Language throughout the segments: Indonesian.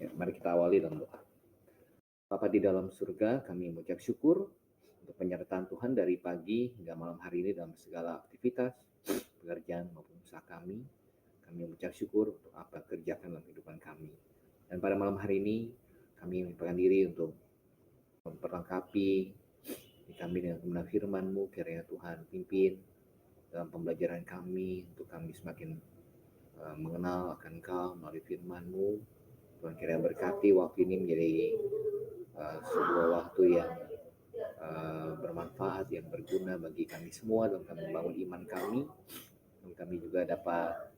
Ya, mari kita awali dalam doa. Bapa di dalam surga, kami mengucap syukur untuk penyertaan Tuhan dari pagi hingga malam hari ini dalam segala aktivitas, pekerjaan maupun usaha kami. Kami mengucap syukur untuk apa kerjakan dalam kehidupan kami. Dan pada malam hari ini, kami menyempatkan diri untuk memperlengkapi kami dengan kebenaran firman-Mu. Kiranya Tuhan pimpin dalam pembelajaran kami, untuk kami semakin mengenal akan Engkau melalui firman-Mu. Tuhan kiranya berkati waktu ini menjadi sebuah waktu yang bermanfaat, yang berguna bagi kami semua dalam kami membangun iman kami, dan kami juga dapat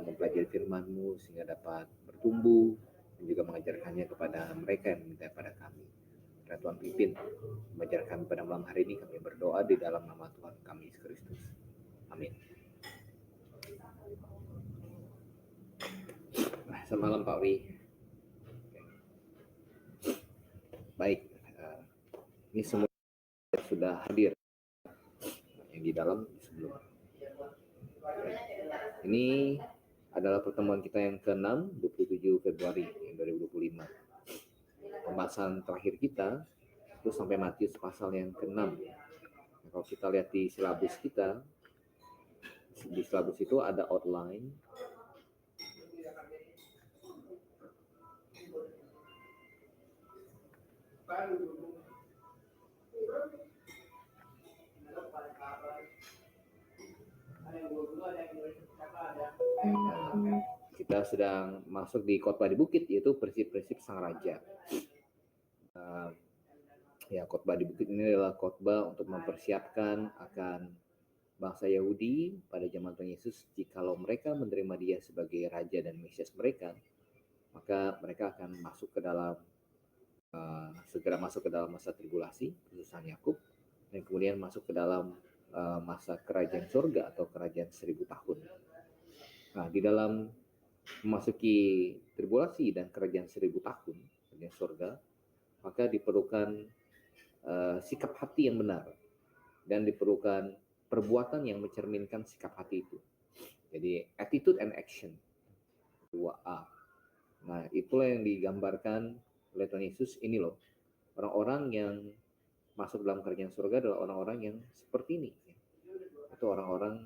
mempelajari firman-Mu sehingga dapat bertumbuh dan juga mengajarkannya kepada mereka yang meminta pada kami. Kiranya Tuhan pimpin mengajar kami pada malam hari ini. Kami berdoa di dalam nama Tuhan kami Yesus Kristus. Amin. Selamat malam Pak Wi. Baik, ini semua sudah hadir yang di dalam sebelum. Ini adalah pertemuan kita yang ke-6, 27 Februari 2025. Pembahasan terakhir kita itu sampai Matius pasal yang ke-6. Nah, kalau kita lihat di silabus kita, di silabus itu ada outline. Kita sedang masuk di khotbah di bukit, yaitu prinsip-prinsip sang raja. Khotbah di bukit ini adalah khotbah untuk mempersiapkan akan bangsa Yahudi pada zaman Tuhan Yesus. Jikalau mereka menerima Dia sebagai raja dan Mesias mereka, maka mereka akan masuk ke dalam segera masuk ke dalam masa tribulasi, kesusahan Yakub, dan kemudian masuk ke dalam masa kerajaan surga atau kerajaan 1000 tahun. Nah, di dalam memasuki tribulasi dan kerajaan 1000 tahun, kerajaan surga, maka diperlukan sikap hati yang benar dan diperlukan perbuatan yang mencerminkan sikap hati itu. Jadi attitude and action, 2A. Nah, itulah yang digambarkan oleh Tuhan Yesus. Ini loh, orang-orang yang masuk dalam kerajaan surga adalah orang-orang yang seperti ini. Itu orang-orang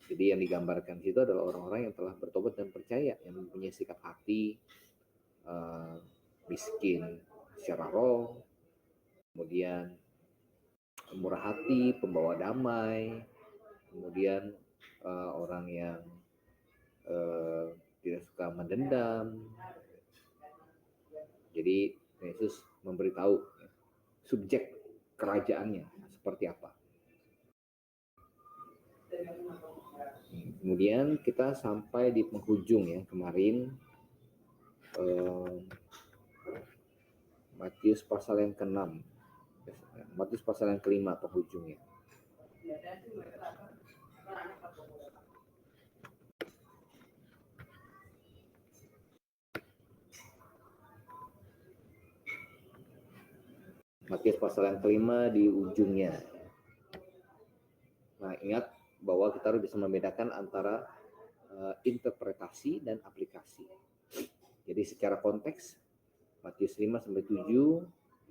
jadi yang digambarkan di situ adalah orang-orang yang telah bertobat dan percaya, yang mempunyai sikap hati miskin secara roh, kemudian murah hati, pembawa damai, kemudian orang yang tidak suka mendendam. Jadi Yesus memberitahu subjek kerajaannya seperti apa. Kemudian kita sampai di penghujung ya kemarin, Matius pasal yang ke-6, Matius pasal yang ke-5 penghujungnya. Matius pasal yang ke-5 di ujungnya. Nah, ingat bahwa kita harus bisa membedakan antara interpretasi dan aplikasi. Jadi secara konteks, Matius 5 sampai 7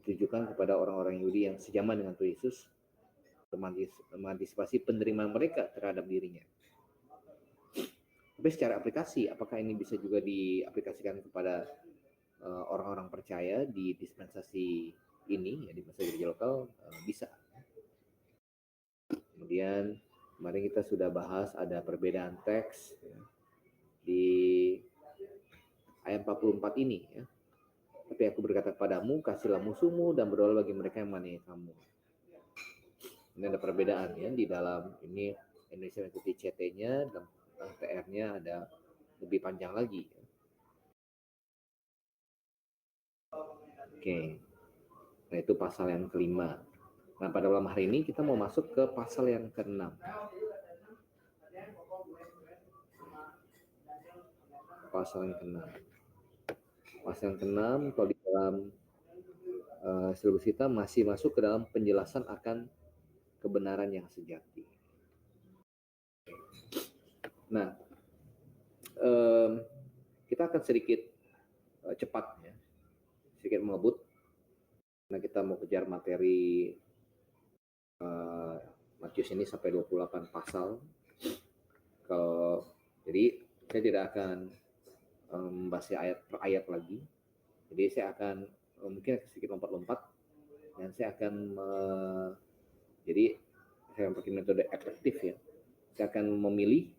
ditujukan kepada orang-orang Yahudi yang sejaman dengan Tuhan Yesus, mengantisipasi penerimaan mereka terhadap dirinya. Tapi secara aplikasi, apakah ini bisa juga diaplikasikan kepada orang-orang percaya di dispensasi ini, ya di masa gereja lokal? Bisa. Kemudian kemarin kita sudah bahas ada perbedaan teks ya, di ayat 44 ini ya. Tapi aku berkata kepadamu, kasihlah musuhmu dan berdoalah bagi mereka yang menganiaya kamu. Ini ada perbedaan ya di dalam ini. Indonesia mengikuti CT-nya, dan TR-nya ada lebih panjang lagi. Oke. Nah, itu pasal yang ke-5. Nah, pada malam hari ini kita mau masuk ke pasal yang ke-6. Pasal yang ke-6. Pasal yang ke-6 kalau di dalam silabus kita masih masuk ke dalam penjelasan akan kebenaran yang sejati. Nah, kita akan sedikit cepat ya, sedikit mengebut karena kita mau kejar materi Matius ini sampai 28 pasal. Jadi saya tidak akan membahas ayat per ayat lagi. Jadi saya akan mungkin sedikit lompat-lompat dan saya akan jadi saya pakai metode efektif ya. Saya akan memilih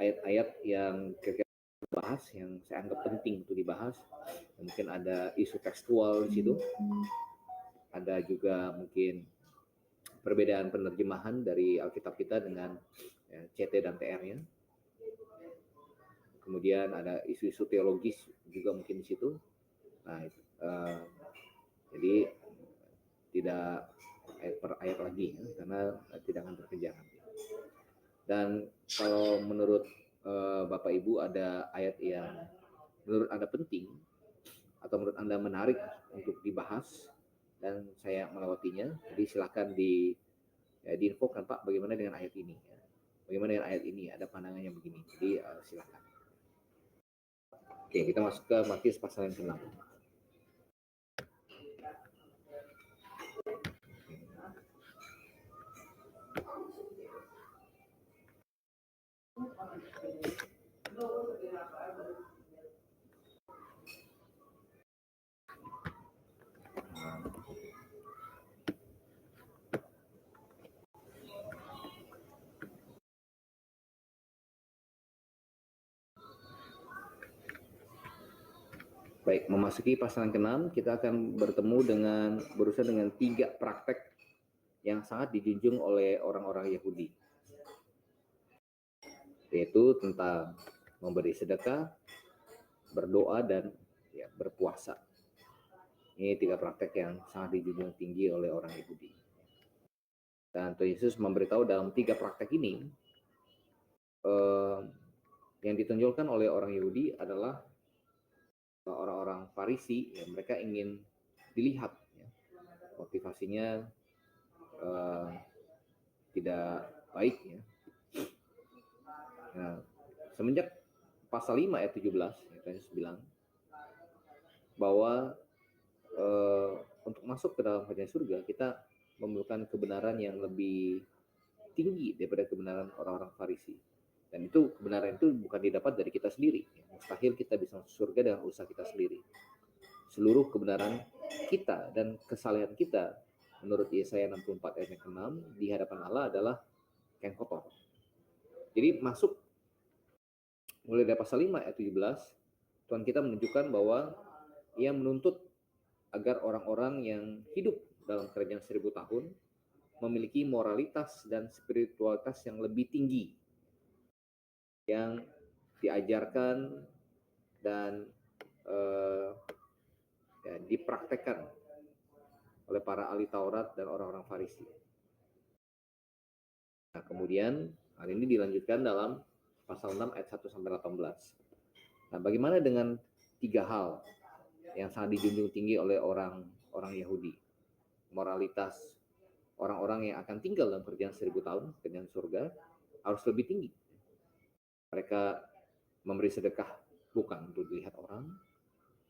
ayat-ayat yang kira-kira dibahas, yang saya anggap penting untuk dibahas. Mungkin ada isu tekstual di situ, ada juga mungkin perbedaan penerjemahan dari Alkitab kita dengan CT dan TR-nya. Kemudian ada isu-isu teologis juga mungkin di situ. Nah, jadi tidak ayat per ayat lagi ya, karena tidak akan terkejar. Dan kalau menurut Bapak Ibu ada ayat yang menurut Anda penting atau menurut Anda menarik untuk dibahas dan saya melewatinya, jadi silakan diinfokan, Pak, bagaimana dengan ayat ini ya. Bagaimana dengan ayat ini, ada pandangannya begini. Jadi silakan. Oke, kita masuk ke Matius pasal yang ke-6. Baik, memasuki pasal yang ke-6, kita akan berurusan dengan 3 praktek yang sangat dijunjung oleh orang-orang Yahudi, yaitu tentang memberi sedekah, berdoa, dan ya, berpuasa. Ini 3 praktek yang sangat dijunjung tinggi oleh orang Yahudi. Dan Tuhan Yesus memberitahu dalam 3 praktek ini, yang ditonjolkan oleh orang Yahudi adalah orang-orang Farisi, ya, mereka ingin dilihat, ya, motivasinya tidak baik. Ya. Nah, semenjak pasal 5 ayat 17, ya, Yesus bilang bahwa untuk masuk ke dalam kerajaan surga kita memerlukan kebenaran yang lebih tinggi daripada kebenaran orang-orang Farisi. Dan itu kebenaran itu bukan didapat dari kita sendiri. Mustahil kita bisa masuk surga dengan usaha kita sendiri. Seluruh kebenaran kita dan kesalehan kita menurut Yesaya 64 ayat 6 di hadapan Allah adalah kain kotor. Jadi masuk mulai dari pasal 5 ayat 17, Tuhan kita menunjukkan bahwa Ia menuntut agar orang-orang yang hidup dalam kerajaan 1000 tahun memiliki moralitas dan spiritualitas yang lebih tinggi, yang diajarkan dan ya, dipraktekkan oleh para ahli Taurat dan orang-orang Farisi. Nah, kemudian hal ini dilanjutkan dalam pasal 6 ayat 1 sampai 18. Nah, bagaimana dengan 3 hal yang sangat dijunjung tinggi oleh orang Yahudi? Moralitas orang-orang yang akan tinggal dalam kerajaan 1000 tahun, kerajaan surga, harus lebih tinggi. Mereka memberi sedekah bukan untuk dilihat orang.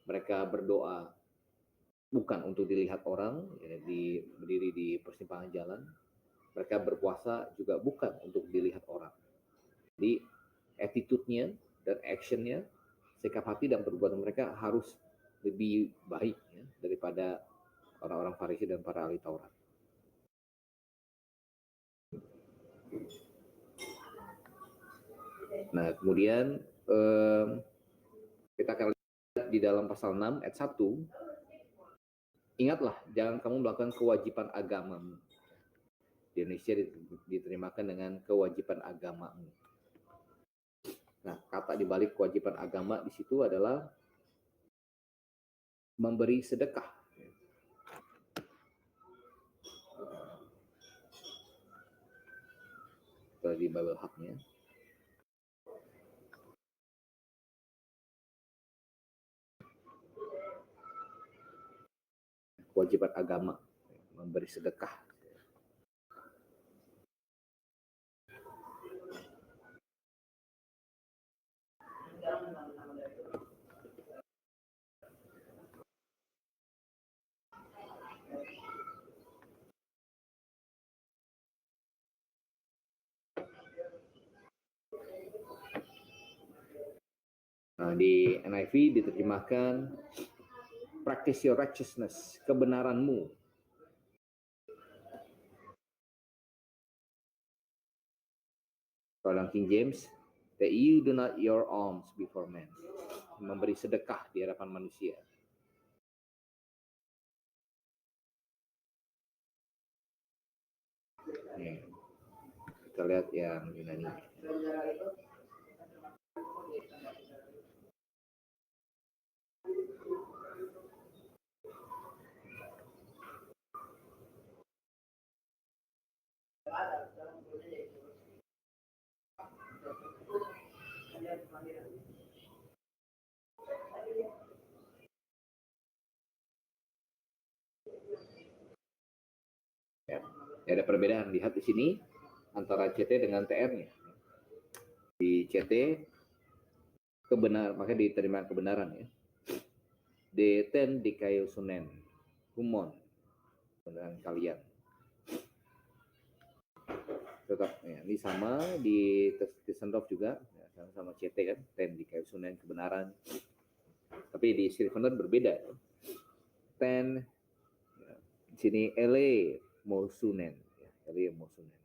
Mereka berdoa bukan untuk dilihat orang, ya, berdiri di persimpangan jalan. Mereka berpuasa juga bukan untuk dilihat orang. Jadi attitude-nya dan action-nya, sikap hati dan perbuatan mereka harus lebih baik ya, daripada orang-orang Farisi dan para ahli Taurat. Nah, kemudian kita akan lihat di dalam pasal 6 ayat 1, ingatlah, jangan kamu melakukan kewajiban agamamu. Di Indonesia diterjemahkan dengan kewajiban agamamu. Nah, kata di balik kewajiban agama di situ adalah memberi sedekah. Itu di Bible Hub-nya. Kewajiban agama, memberi sedekah. Nah, di NIV diterjemahkan practice your righteousness, kebenaranmu. Kalau King James, that you do not your alms before men, memberi sedekah di hadapan manusia. Nih, kita lihat yang Yunani. Ya, ada perbedaan. Lihat di sini antara CT dengan TR-nya. Di CT kebenaran, maka diterima kebenaran ya. Deten dikayu sunen, humon, kebenaran kalian. Tetap ya, ini sama di Tischendorf juga, ya, sama CT kan, ten dikayu sunen kebenaran. Tapi di Scrivener berbeda. Ya. Ten ya, di sini ele mosunen, ya, ele mosunen.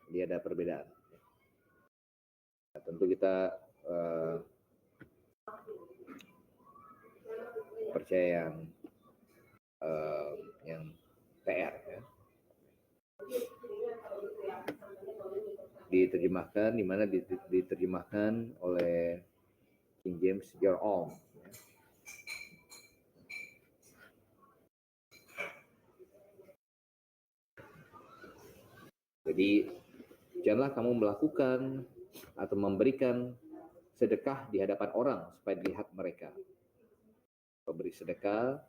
Jadi ada perbedaan. Nah, tentu kita percaya yang TR ya. Diterjemahkan, di mana diterjemahkan oleh King James your own. Ya. Jadi janganlah kamu melakukan atau memberikan sedekah di hadapan orang supaya dilihat mereka. Memberi sedekah,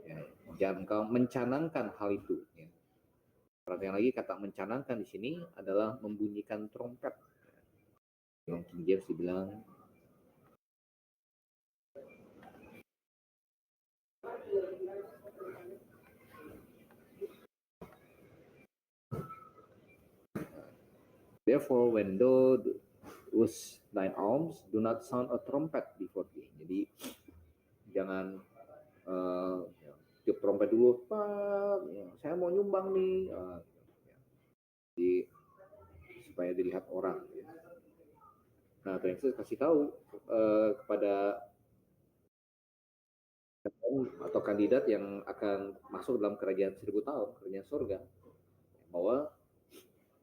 ya, jangan kau mencanangkan hal itu. Ya. Perhatian lagi kata mencanangkan di sini adalah membunyikan trompet. Yang King James dibilang therefore when thou was thine alms, do not sound a trumpet before thee. Jadi jangan tiup trompet dulu, Pak, ya, saya mau nyumbang nih, ya. Jadi supaya dilihat orang. Ya. Nah, Tuhan Yesus kasih tahu kepada atau kandidat yang akan masuk dalam kerajaan 1000 tahun, kerajaan surga, bahwa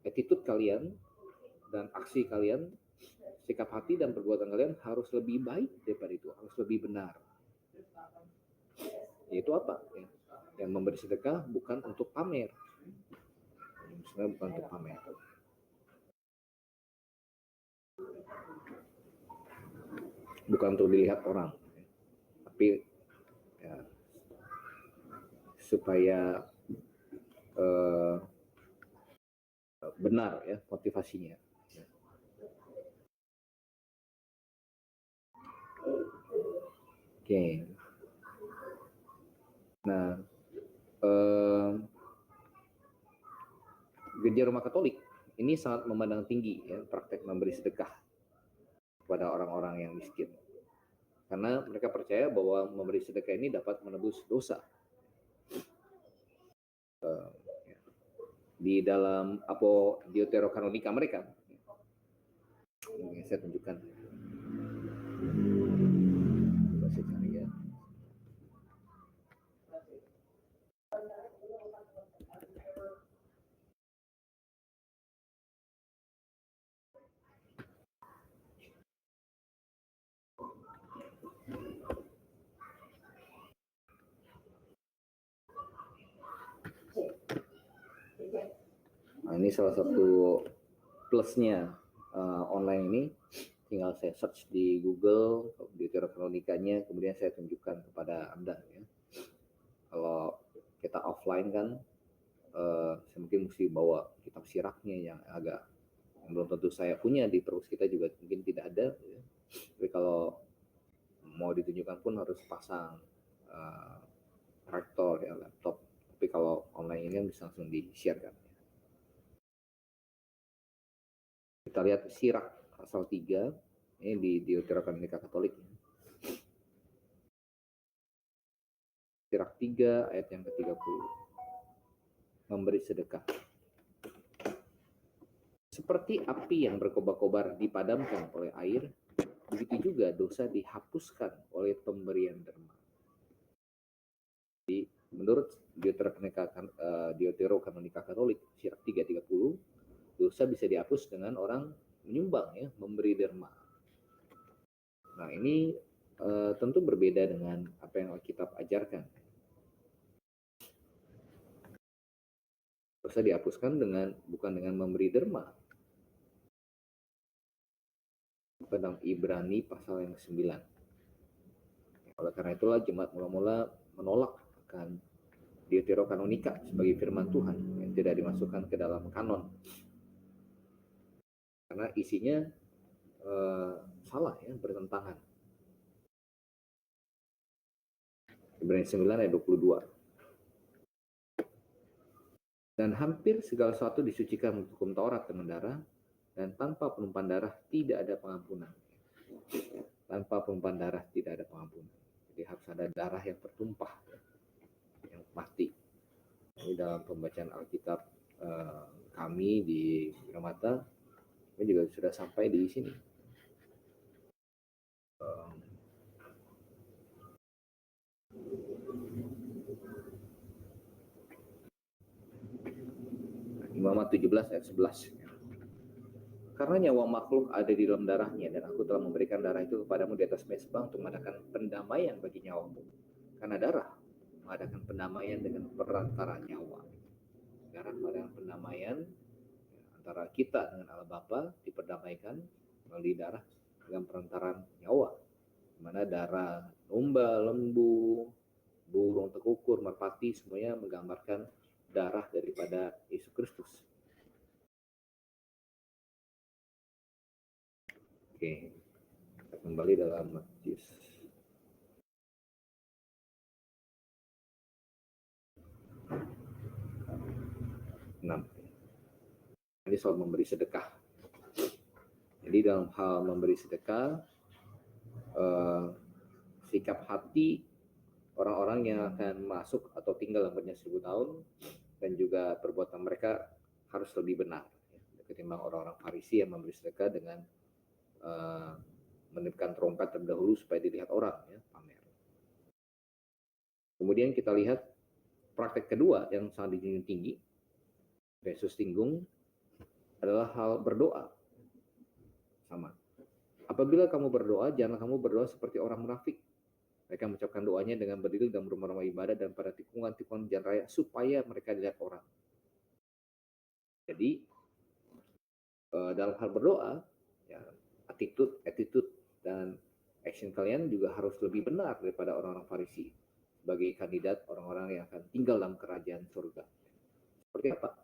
attitude kalian dan aksi kalian, sikap hati dan perbuatan kalian harus lebih baik daripada itu, harus lebih benar. Yaitu apa? Ya. Yang memberi sedekah bukan untuk pamer. Sebenarnya bukan untuk pamer. Bukan untuk dilihat orang. Tapi ya, supaya benar ya motivasinya. Oke. Nah, Gereja Roma Katolik ini sangat memandang tinggi ya praktek memberi sedekah kepada orang-orang yang miskin. Karena mereka percaya bahwa memberi sedekah ini dapat menebus dosa. Di dalam Deuterokanonika mereka. Ini saya tunjukkan. Coba saya cari ya. Nah, ini salah satu plusnya online ini, tinggal saya search di Google Deuterokanonikanya, kemudian saya tunjukkan kepada Anda ya. Kalau kita offline kan saya mungkin mesti bawa kitab siraknya yang agak belum tentu saya punya, di perpus kita juga mungkin tidak ada ya. Tapi kalau mau ditunjukkan pun harus pasang traktor ya, laptop. Tapi kalau online ini kan bisa langsung di-share kan. Kita lihat Sirak pasal 3 Ini di Deuterokanonika Katolik. Sirak 3 ayat yang ke-30. Memberi sedekah. Seperti api yang berkobar-kobar dipadamkan oleh air, begitu juga dosa dihapuskan oleh pemberian derma. Jadi, menurut Deuterokanonika Katolik, Sirak 3:30, dosa bisa dihapus dengan orang menyumbang, ya, memberi derma. Nah, ini tentu berbeda dengan apa yang Alkitab ajarkan. Dosa dihapuskan bukan dengan memberi derma. Dalam Ibrani pasal yang 9. Oleh karena itulah jemaat mula-mula menolak akan Deuterokanonika sebagai firman Tuhan yang tidak dimasukkan ke dalam kanon. Karena isinya salah, ya, bertentangan. Ibrani 9 ayat 22. Dan hampir segala sesuatu disucikan untuk hukum Taurat dengan darah, dan tanpa penumpahan darah tidak ada pengampunan. Tanpa penumpahan darah tidak ada pengampunan. Jadi harus ada darah yang bertumpah, yang mati. Ini dalam pembacaan Alkitab kami di Gramata, ini juga sudah sampai di sini. Imamat 17 ayat 11. Karena nyawa makhluk ada di dalam darahnya, dan aku telah memberikan darah itu kepadamu di atas mezbah untuk mengadakan pendamaian bagi nyawamu. Karena darah mengadakan pendamaian dengan perantara nyawa. Darah mengadakan pendamaian antara kita dengan Allah Bapa, diperdamaikan melalui darah dengan perantaraan nyawa. Di mana darah domba, lembu, burung tekukur, merpati, semuanya menggambarkan darah daripada Yesus Kristus. Oke, kita kembali dalam Matius 6. Ini soal memberi sedekah. Jadi dalam hal memberi sedekah, sikap hati orang-orang yang akan masuk atau tinggal lamanya 1000 tahun dan juga perbuatan mereka harus lebih benar, ya, ketimbang orang-orang Farisi yang memberi sedekah dengan meniupkan trompet terlebih dahulu supaya dilihat orang, ya, pamer. Kemudian kita lihat praktek kedua yang sangat dijunjung tinggi, Yesus singgung, adalah hal berdoa. Sama. Apabila kamu berdoa, jangan kamu berdoa seperti orang munafik. Mereka mengucapkan doanya dengan berdiri dalam rumah-rumah ibadat dan pada tikungan-tikungan jalan raya supaya mereka dilihat orang. Jadi dalam hal berdoa, ya, attitude dan action kalian juga harus lebih benar daripada orang-orang Farisi sebagai kandidat orang-orang yang akan tinggal dalam kerajaan surga. Seperti apa?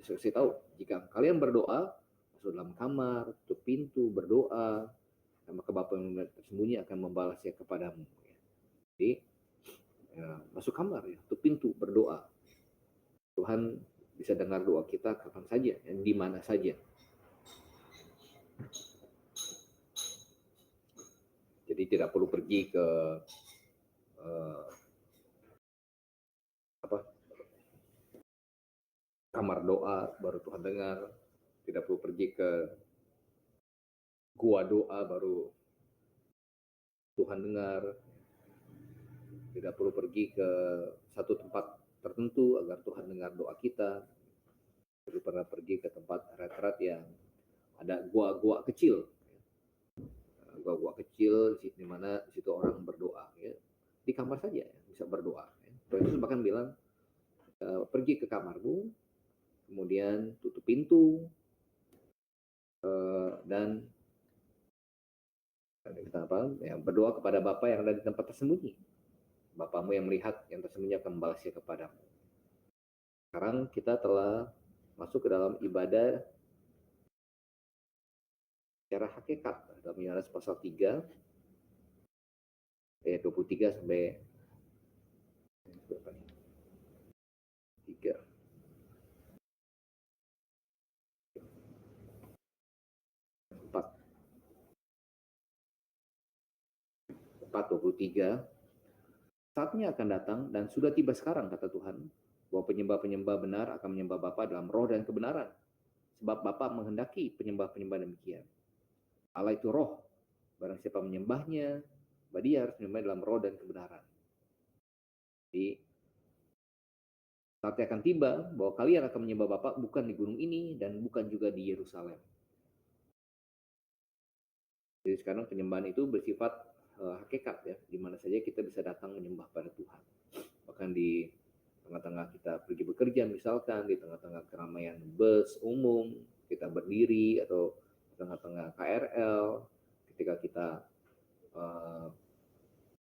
Saya tahu, jika kalian berdoa, masuk dalam kamar, tutup pintu, berdoa, maka Bapa yang tersembunyi akan membalasnya kepadamu. Jadi masuk kamar, ya, tutup pintu, berdoa. Tuhan bisa dengar doa kita kapan saja, di mana saja. Jadi tidak perlu pergi ke kamar doa baru Tuhan dengar, tidak perlu pergi ke gua doa baru Tuhan dengar, tidak perlu pergi ke satu tempat tertentu agar Tuhan dengar doa kita. Tidak pernah pergi ke tempat retret yang ada gua-gua kecil, gua-gua kecil di mana situ orang berdoa, ya. Di kamar saja, ya, bisa berdoa, ya. Yesus bahkan bilang, pergi ke kamarmu, kemudian tutup pintu, dan berdoa kepada Bapa yang ada di tempat tersembunyi. Bapamu yang melihat yang tersembunyi akan membalasnya kepadamu. Sekarang kita telah masuk ke dalam ibadah secara hakikat dalam Yohanes pasal 3 ayat 23 sampai 3. 4:23, saatnya akan datang dan sudah tiba sekarang, kata Tuhan, bahwa penyembah-penyembah benar akan menyembah Bapa dalam roh dan kebenaran. Sebab Bapa menghendaki penyembah-penyembah demikian. Allah itu roh. Barang siapa menyembahnya, dia harus menyembah dalam roh dan kebenaran. Jadi, saatnya akan tiba bahwa kalian akan menyembah Bapa bukan di gunung ini dan bukan juga di Yerusalem. Jadi sekarang penyembahan itu bersifat hakikat ya, di mana saja kita bisa datang menyembah pada Tuhan. Bahkan di tengah-tengah kita pergi bekerja misalkan, di tengah-tengah keramaian bus umum, kita berdiri atau tengah-tengah KRL, ketika kita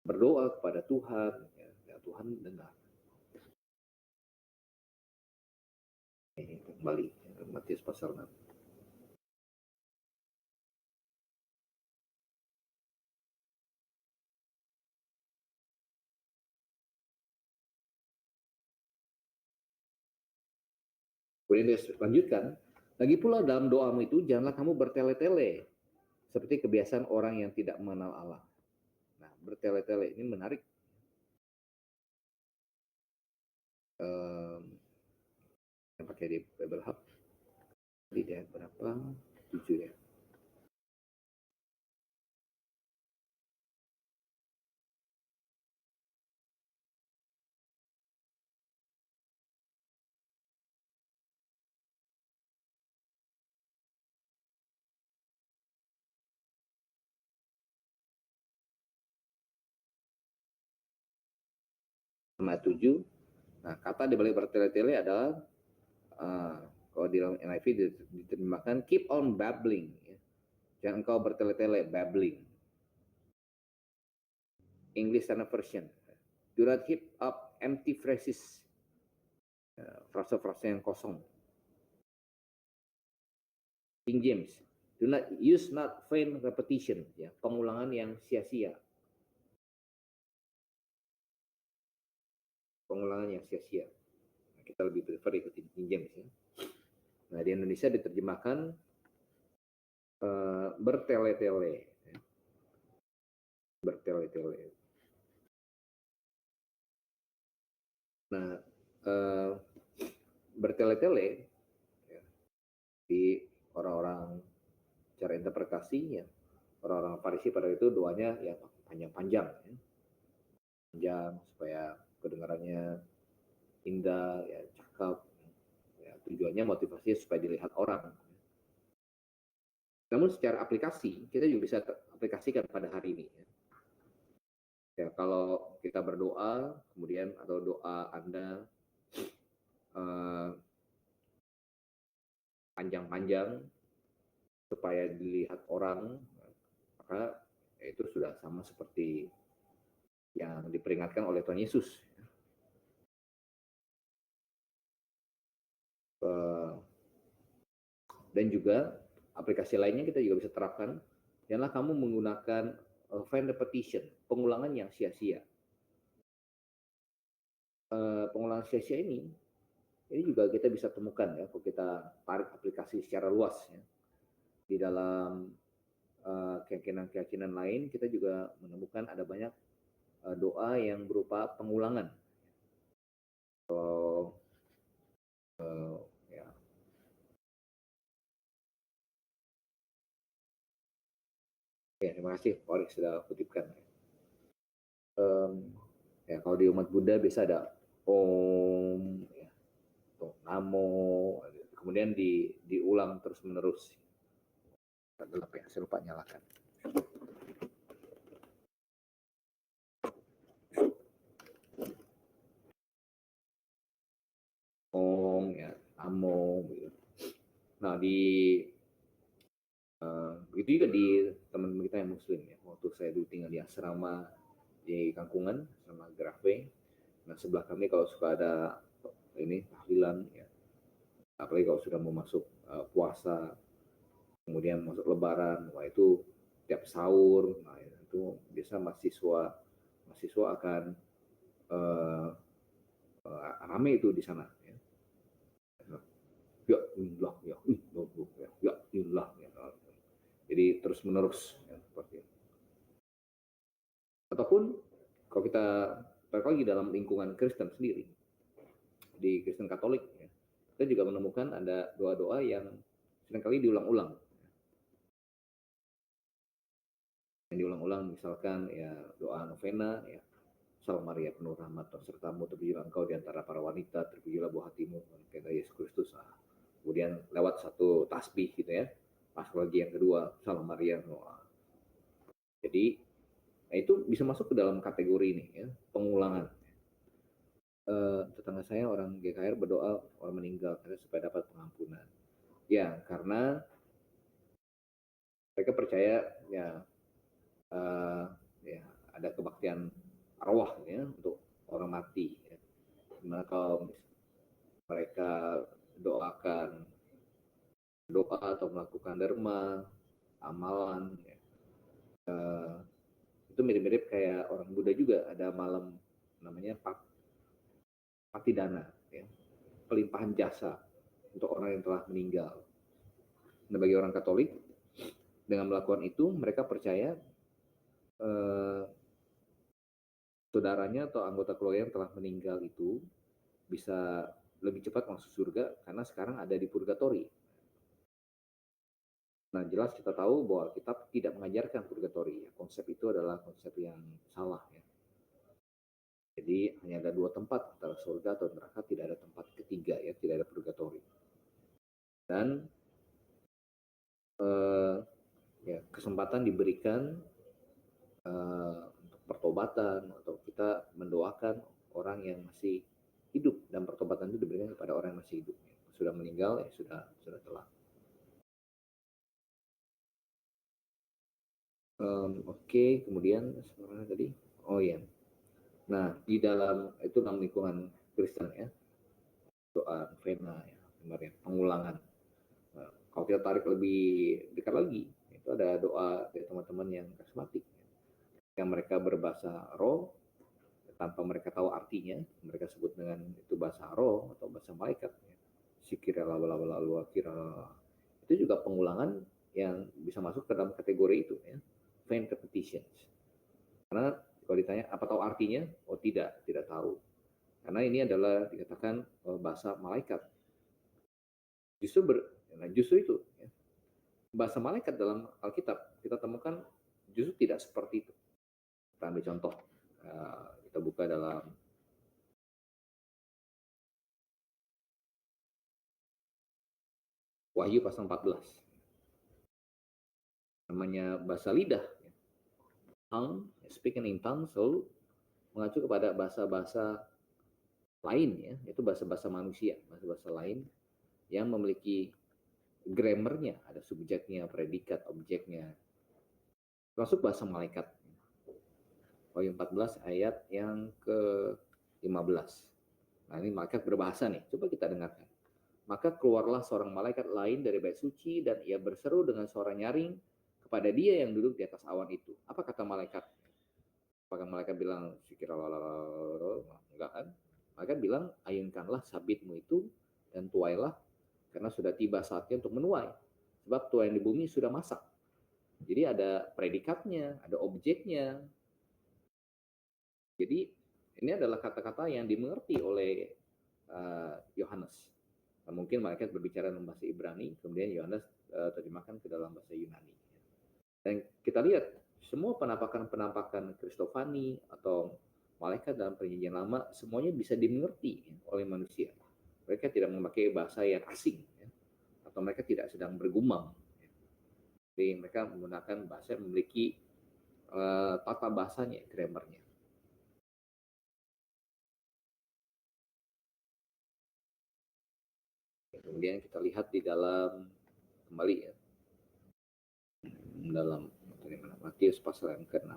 berdoa kepada Tuhan, ya Tuhan dengar. Ini kembali Matius pasal 6. Kemudian dia lanjutkan, lagi pula dalam doamu itu janganlah kamu bertele-tele seperti kebiasaan orang yang tidak mengenal Allah. Nah, bertele-tele ini menarik. Yang pakai di Bible Hub. Di ayat berapa? 7 ya. Ayat 7. Nah, kata di balik bertele-tele adalah kalau di dalam NIV diterjemahkan keep on babbling. Ya. Jangan kau bertele-tele, babbling. English Standard Version. Do not heap up empty phrases. Frase-frase yang kosong. King James. Do not use not vain repetition. Ya, pengulangan yang sia-sia. Pengulangan yang sia-sia. Nah, kita lebih prefer ikutin King James ya. Nah, di Indonesia diterjemahkan bertele-tele. Ya. Bertele-tele. Nah, bertele-tele ya, di orang-orang cara interpretasi ya, orang-orang Farisi pada itu doanya ya panjang-panjang ya. Panjang supaya kedengarannya indah ya, cakep ya, tujuannya motivasinya supaya dilihat orang. Namun secara aplikasi kita juga bisa aplikasikan pada hari ini ya. Ya, kalau kita berdoa kemudian atau doa Anda panjang-panjang supaya dilihat orang, maka itu sudah sama seperti yang diperingatkan oleh Tuhan Yesus. Dan juga aplikasi lainnya kita juga bisa terapkan, janganlah kamu menggunakan vain repetition, pengulangan yang sia-sia. Pengulangan sia-sia ini juga kita bisa temukan ya, kalau kita tarik aplikasi secara luas ya. Di dalam keyakinan-keyakinan lain kita juga menemukan ada banyak doa yang berupa pengulangan. Ya, terima kasih Pak Orik sudah kutipkan. Ya, kalau di umat Buddha biasa ada Om, ya, atau Namo, kemudian diulang terus menerus. Gelap ya, saya lupa nyalakan. Om, ya, Namo, gitu. Nah begitu juga di teman-teman kita yang Muslim ya. Waktu saya dulu tinggal di asrama di Kangkungan, sama Grave. Nah sebelah kami kalau suka ada ini tahlilan ya, apalagi kalau sudah mau masuk puasa, kemudian masuk Lebaran, wah itu tiap sahur, nah itu biasa mahasiswa akan rame itu di sana. Ya. Ya ilah, ya ilah, ya ilah. Ya. Jadi terus menerus ya, seperti itu. Ataupun kalau kita balik lagi dalam lingkungan Kristen sendiri, di Kristen Katolik, ya, kita juga menemukan ada doa-doa yang seringkali diulang-ulang. Yang diulang-ulang misalkan ya doa novena, ya Salve Maria penuh rahmat Tuhan sertamu, terpujilah engkau di antara para wanita, terpujilah buah hatimu, kata Yesus Kristus. Kemudian lewat satu tasbih gitu ya, pas lagi yang kedua, Salve Maria. Jadi nah itu bisa masuk ke dalam kategori ini ya, pengulangan. Tetangga saya orang GKR berdoa orang meninggal supaya dapat pengampunan. Ya, karena mereka percaya ya, ya ada kebaktian arwah ya untuk orang mati. Ya. Dimana kalau mereka doakan doa atau melakukan derma, amalan, ya, itu mirip-mirip kayak orang Buddha juga ada malam namanya patidana, ya, pelimpahan jasa untuk orang yang telah meninggal. Nah, bagi orang Katolik, dengan melakukan itu mereka percaya saudaranya atau anggota keluarga yang telah meninggal itu bisa lebih cepat masuk surga karena sekarang ada di purgatori. Nah, jelas kita tahu bahwa kitab tidak mengajarkan purgatori. Konsep itu adalah konsep yang salah. Ya. Jadi hanya ada dua tempat, antara surga atau neraka, tidak ada tempat ketiga, ya, tidak ada purgatori. Dan ya, kesempatan diberikan untuk pertobatan atau kita mendoakan orang yang masih hidup, dan pertobatan itu diberikan kepada orang yang masih hidup. Sudah meninggal ya sudah telat. Oke, kemudian sebenarnya tadi, oh ya, nah di dalam itu dalam lingkungan Kristen ya, doa novena ya, kemarin pengulangan. Nah, kalau kita tarik lebih dekat lagi, itu ada doa dari teman-teman yang karismatik, yang mereka berbahasa roh tanpa mereka tahu artinya, mereka sebut dengan itu bahasa roh atau bahasa malaikat. Sikira lawala kira, itu juga pengulangan yang bisa masuk ke dalam kategori itu ya. Vain repetitions. Karena kalau ditanya apa tahu artinya? Oh tidak tahu. Karena ini adalah dikatakan bahasa malaikat. Justru itu ya. Bahasa malaikat dalam Alkitab kita temukan justru tidak seperti itu. Kita ambil contoh. Kita buka dalam Wahyu pasal 14. Namanya bahasa lidah. Tongue, speaking in tongue selalu mengacu kepada bahasa-bahasa lain ya, itu bahasa-bahasa manusia, bahasa-bahasa lain yang memiliki grammarnya, ada subjeknya, predikat, objeknya, termasuk bahasa malaikat. Wahyu 14 ayat yang ke-15. Nah, ini malaikat berbahasa nih, coba kita dengarkan. Maka keluarlah seorang malaikat lain dari bait suci dan ia berseru dengan suara nyaring kepada dia yang duduk di atas awan itu. Apa kata malaikat? Apakah malaikat bilang enggak kan? Malaikat bilang ayunkanlah sabitmu itu dan tuailah karena sudah tiba saatnya untuk menuai. Sebab tuai di bumi sudah masak. Jadi ada predikatnya, ada objeknya. Jadi ini adalah kata-kata yang dimengerti oleh Yohanes. Mungkin malaikat berbicara dalam bahasa Ibrani, kemudian Yohanes terjemahkan ke dalam bahasa Yunani. Dan kita lihat semua penampakan Kristofani atau malaikat dalam perjanjian lama semuanya bisa dimengerti oleh manusia. Mereka tidak memakai bahasa yang asing ya, atau mereka tidak sedang bergumam. Jadi mereka menggunakan bahasa yang memiliki tata bahasanya, grammarnya. Kemudian kita lihat di dalam kembali ya, dalam Matius pasal yang ke-6.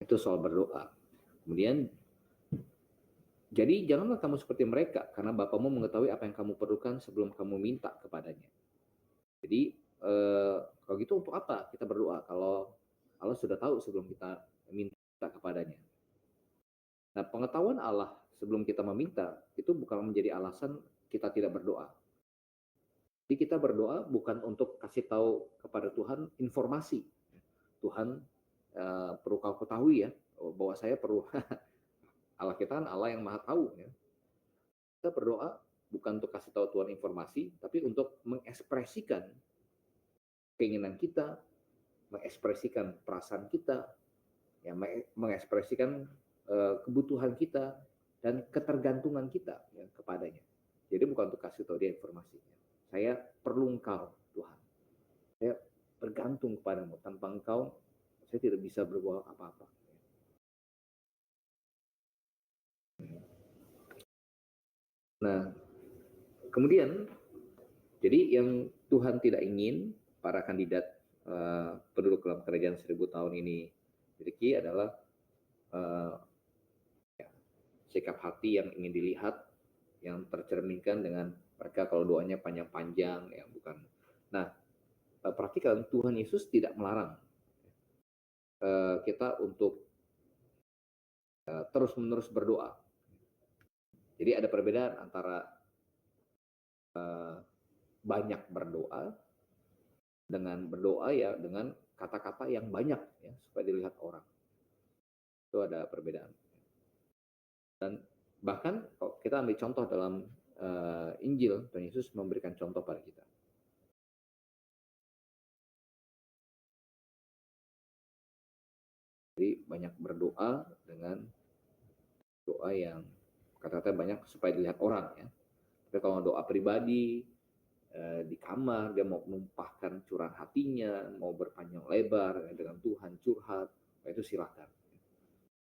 Itu soal berdoa. Kemudian jadi janganlah kamu seperti mereka, karena Bapamu mengetahui apa yang kamu perlukan sebelum kamu minta kepadanya. Jadi kalau gitu untuk apa kita berdoa kalau Allah sudah tahu sebelum kita minta kepadanya. Nah, pengetahuan Allah sebelum kita meminta itu bukan menjadi alasan kita tidak berdoa. Jadi kita berdoa bukan untuk kasih tahu kepada Tuhan informasi. Tuhan, perlu kau ketahui ya, bahwa saya perlu Allah kita kan Allah yang maha tahu ya. Kita berdoa bukan untuk kasih tahu Tuhan informasi, tapi untuk mengekspresikan keinginan kita, mengekspresikan perasaan kita, ya, mengekspresikan kebutuhan kita dan ketergantungan kita ya, kepadanya. Jadi bukan untuk kasih tahu dia informasinya. Saya perlu Engkau, Tuhan. Saya bergantung kepadamu. Tanpa Engkau, saya tidak bisa berbuat apa-apa. Nah, kemudian, jadi yang Tuhan tidak ingin para kandidat penduduk dalam kerajaan 1000 tahun ini miliki adalah sikap hati yang ingin dilihat, yang tercerminkan dengan mereka kalau doanya panjang-panjang, ya bukan. Nah, perhatikan Tuhan Yesus tidak melarang kita untuk terus-menerus berdoa. Jadi ada perbedaan antara banyak berdoa dengan berdoa ya dengan kata-kata yang banyak ya supaya dilihat orang. Itu ada perbedaan. Dan bahkan kalau kita ambil contoh dalam Injil, Tuhan Yesus memberikan contoh pada kita. Jadi banyak berdoa dengan doa yang kata-kata banyak supaya dilihat orang ya. Tapi kalau doa pribadi di kamar dia mau menumpahkan curahan hatinya, mau berpanjang lebar dengan Tuhan curhat, itu silakan.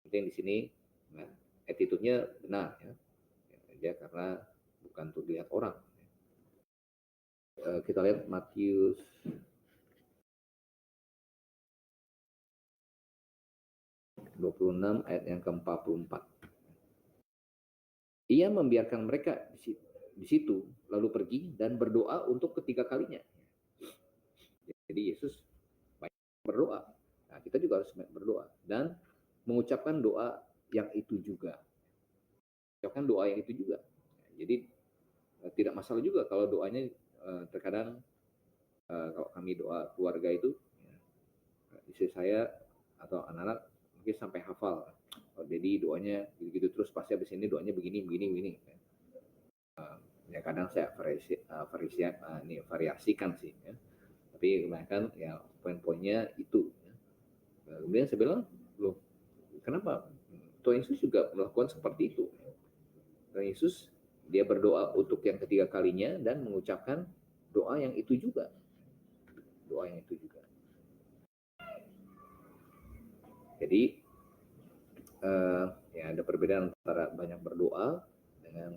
Penting di sini nah, attitude-nya benar ya. Dia karena bukan untuk dilihat orang. Kita lihat Matius 26 ayat yang ke-44. Ia membiarkan mereka di situ lalu pergi dan berdoa untuk ketiga kalinya. Jadi Yesus banyak berdoa. Nah, kita juga harus berdoa dan mengucapkan doa yang itu juga. Mengucapkan doa yang itu juga. Jadi tidak masalah juga kalau doanya terkadang kalau kami doa keluarga itu istri saya atau anak-anak mungkin sampai hafal. Jadi doanya gitu terus pasti habis ini doanya begini. Ya kadang saya variasikan sih. Ya. Tapi kebanyakan ya poin-poinnya itu. Ya. Kemudian saya bilang, loh kenapa? Tuhan Yesus juga melakukan seperti itu. Tuhan Yesus dia berdoa untuk yang ketiga kalinya dan mengucapkan doa yang itu juga. Doa yang itu juga. Jadi ya ada perbedaan antara banyak berdoa dengan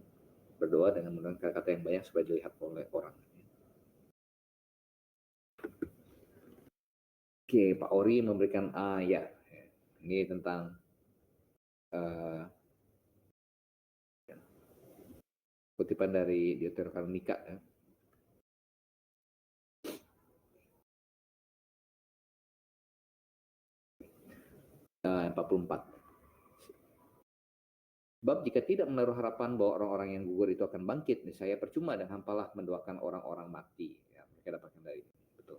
menggunakan kata-kata yang banyak supaya dilihat oleh orang. Oke, Pak Ori memberikan ayat. Ini tentang kutipan dari Deuteronomika ya. 44. Sebab jika tidak menaruh harapan bahwa orang-orang yang gugur itu akan bangkit, niscaya percuma dan hampalah mendoakan orang-orang mati. Ya, mereka dapatkan dari ini. Betul.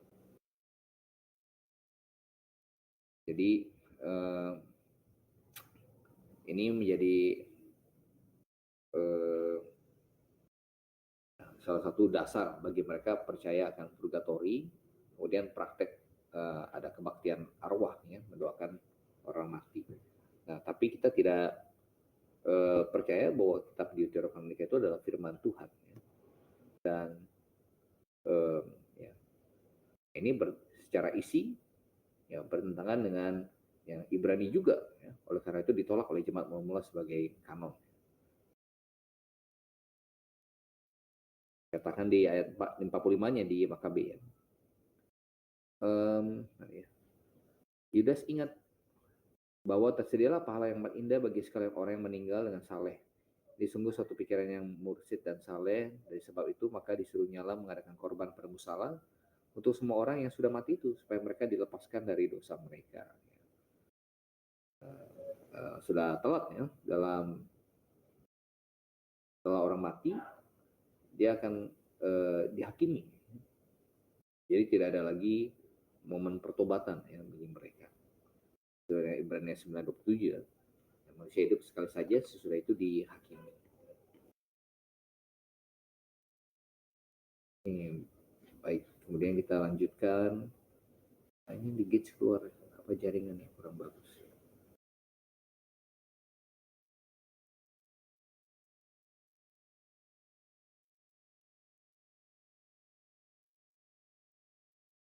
Jadi ini menjadi salah satu dasar bagi mereka percaya akan purgatori, kemudian praktek ada kebaktian arwah, ya, mendoakan orang mati. Nah, tapi kita tidak percaya bahwa kitab Deuteronomika itu adalah firman Tuhan. Ya. Dan ya, ini secara isi ya, bertentangan dengan yang Ibrani juga. Ya. Oleh karena itu ditolak oleh jemaat mula-mula sebagai kanon. Katakan di ayat 45-nya di Makabe. Ya. Yudas ingat bahwa tersedialah pahala yang indah bagi sekalian orang yang meninggal dengan saleh. Disungguh suatu pikiran yang mursyid dan saleh. Dari sebab itu maka disuruhnyalah mengadakan korban permusalah untuk semua orang yang sudah mati itu supaya mereka dilepaskan dari dosa mereka. Sudah telat ya dalam setelah orang mati dia akan dihakimi Jadi tidak ada lagi momen pertobatan ya bagi mereka. Ibrani 9:27 ya. Manusia hidup sekali saja, sesudah itu dihakimi. Ini baik, kemudian kita lanjutkan. Nah, ini di gauge keluar apa jaringannya kurang bagus.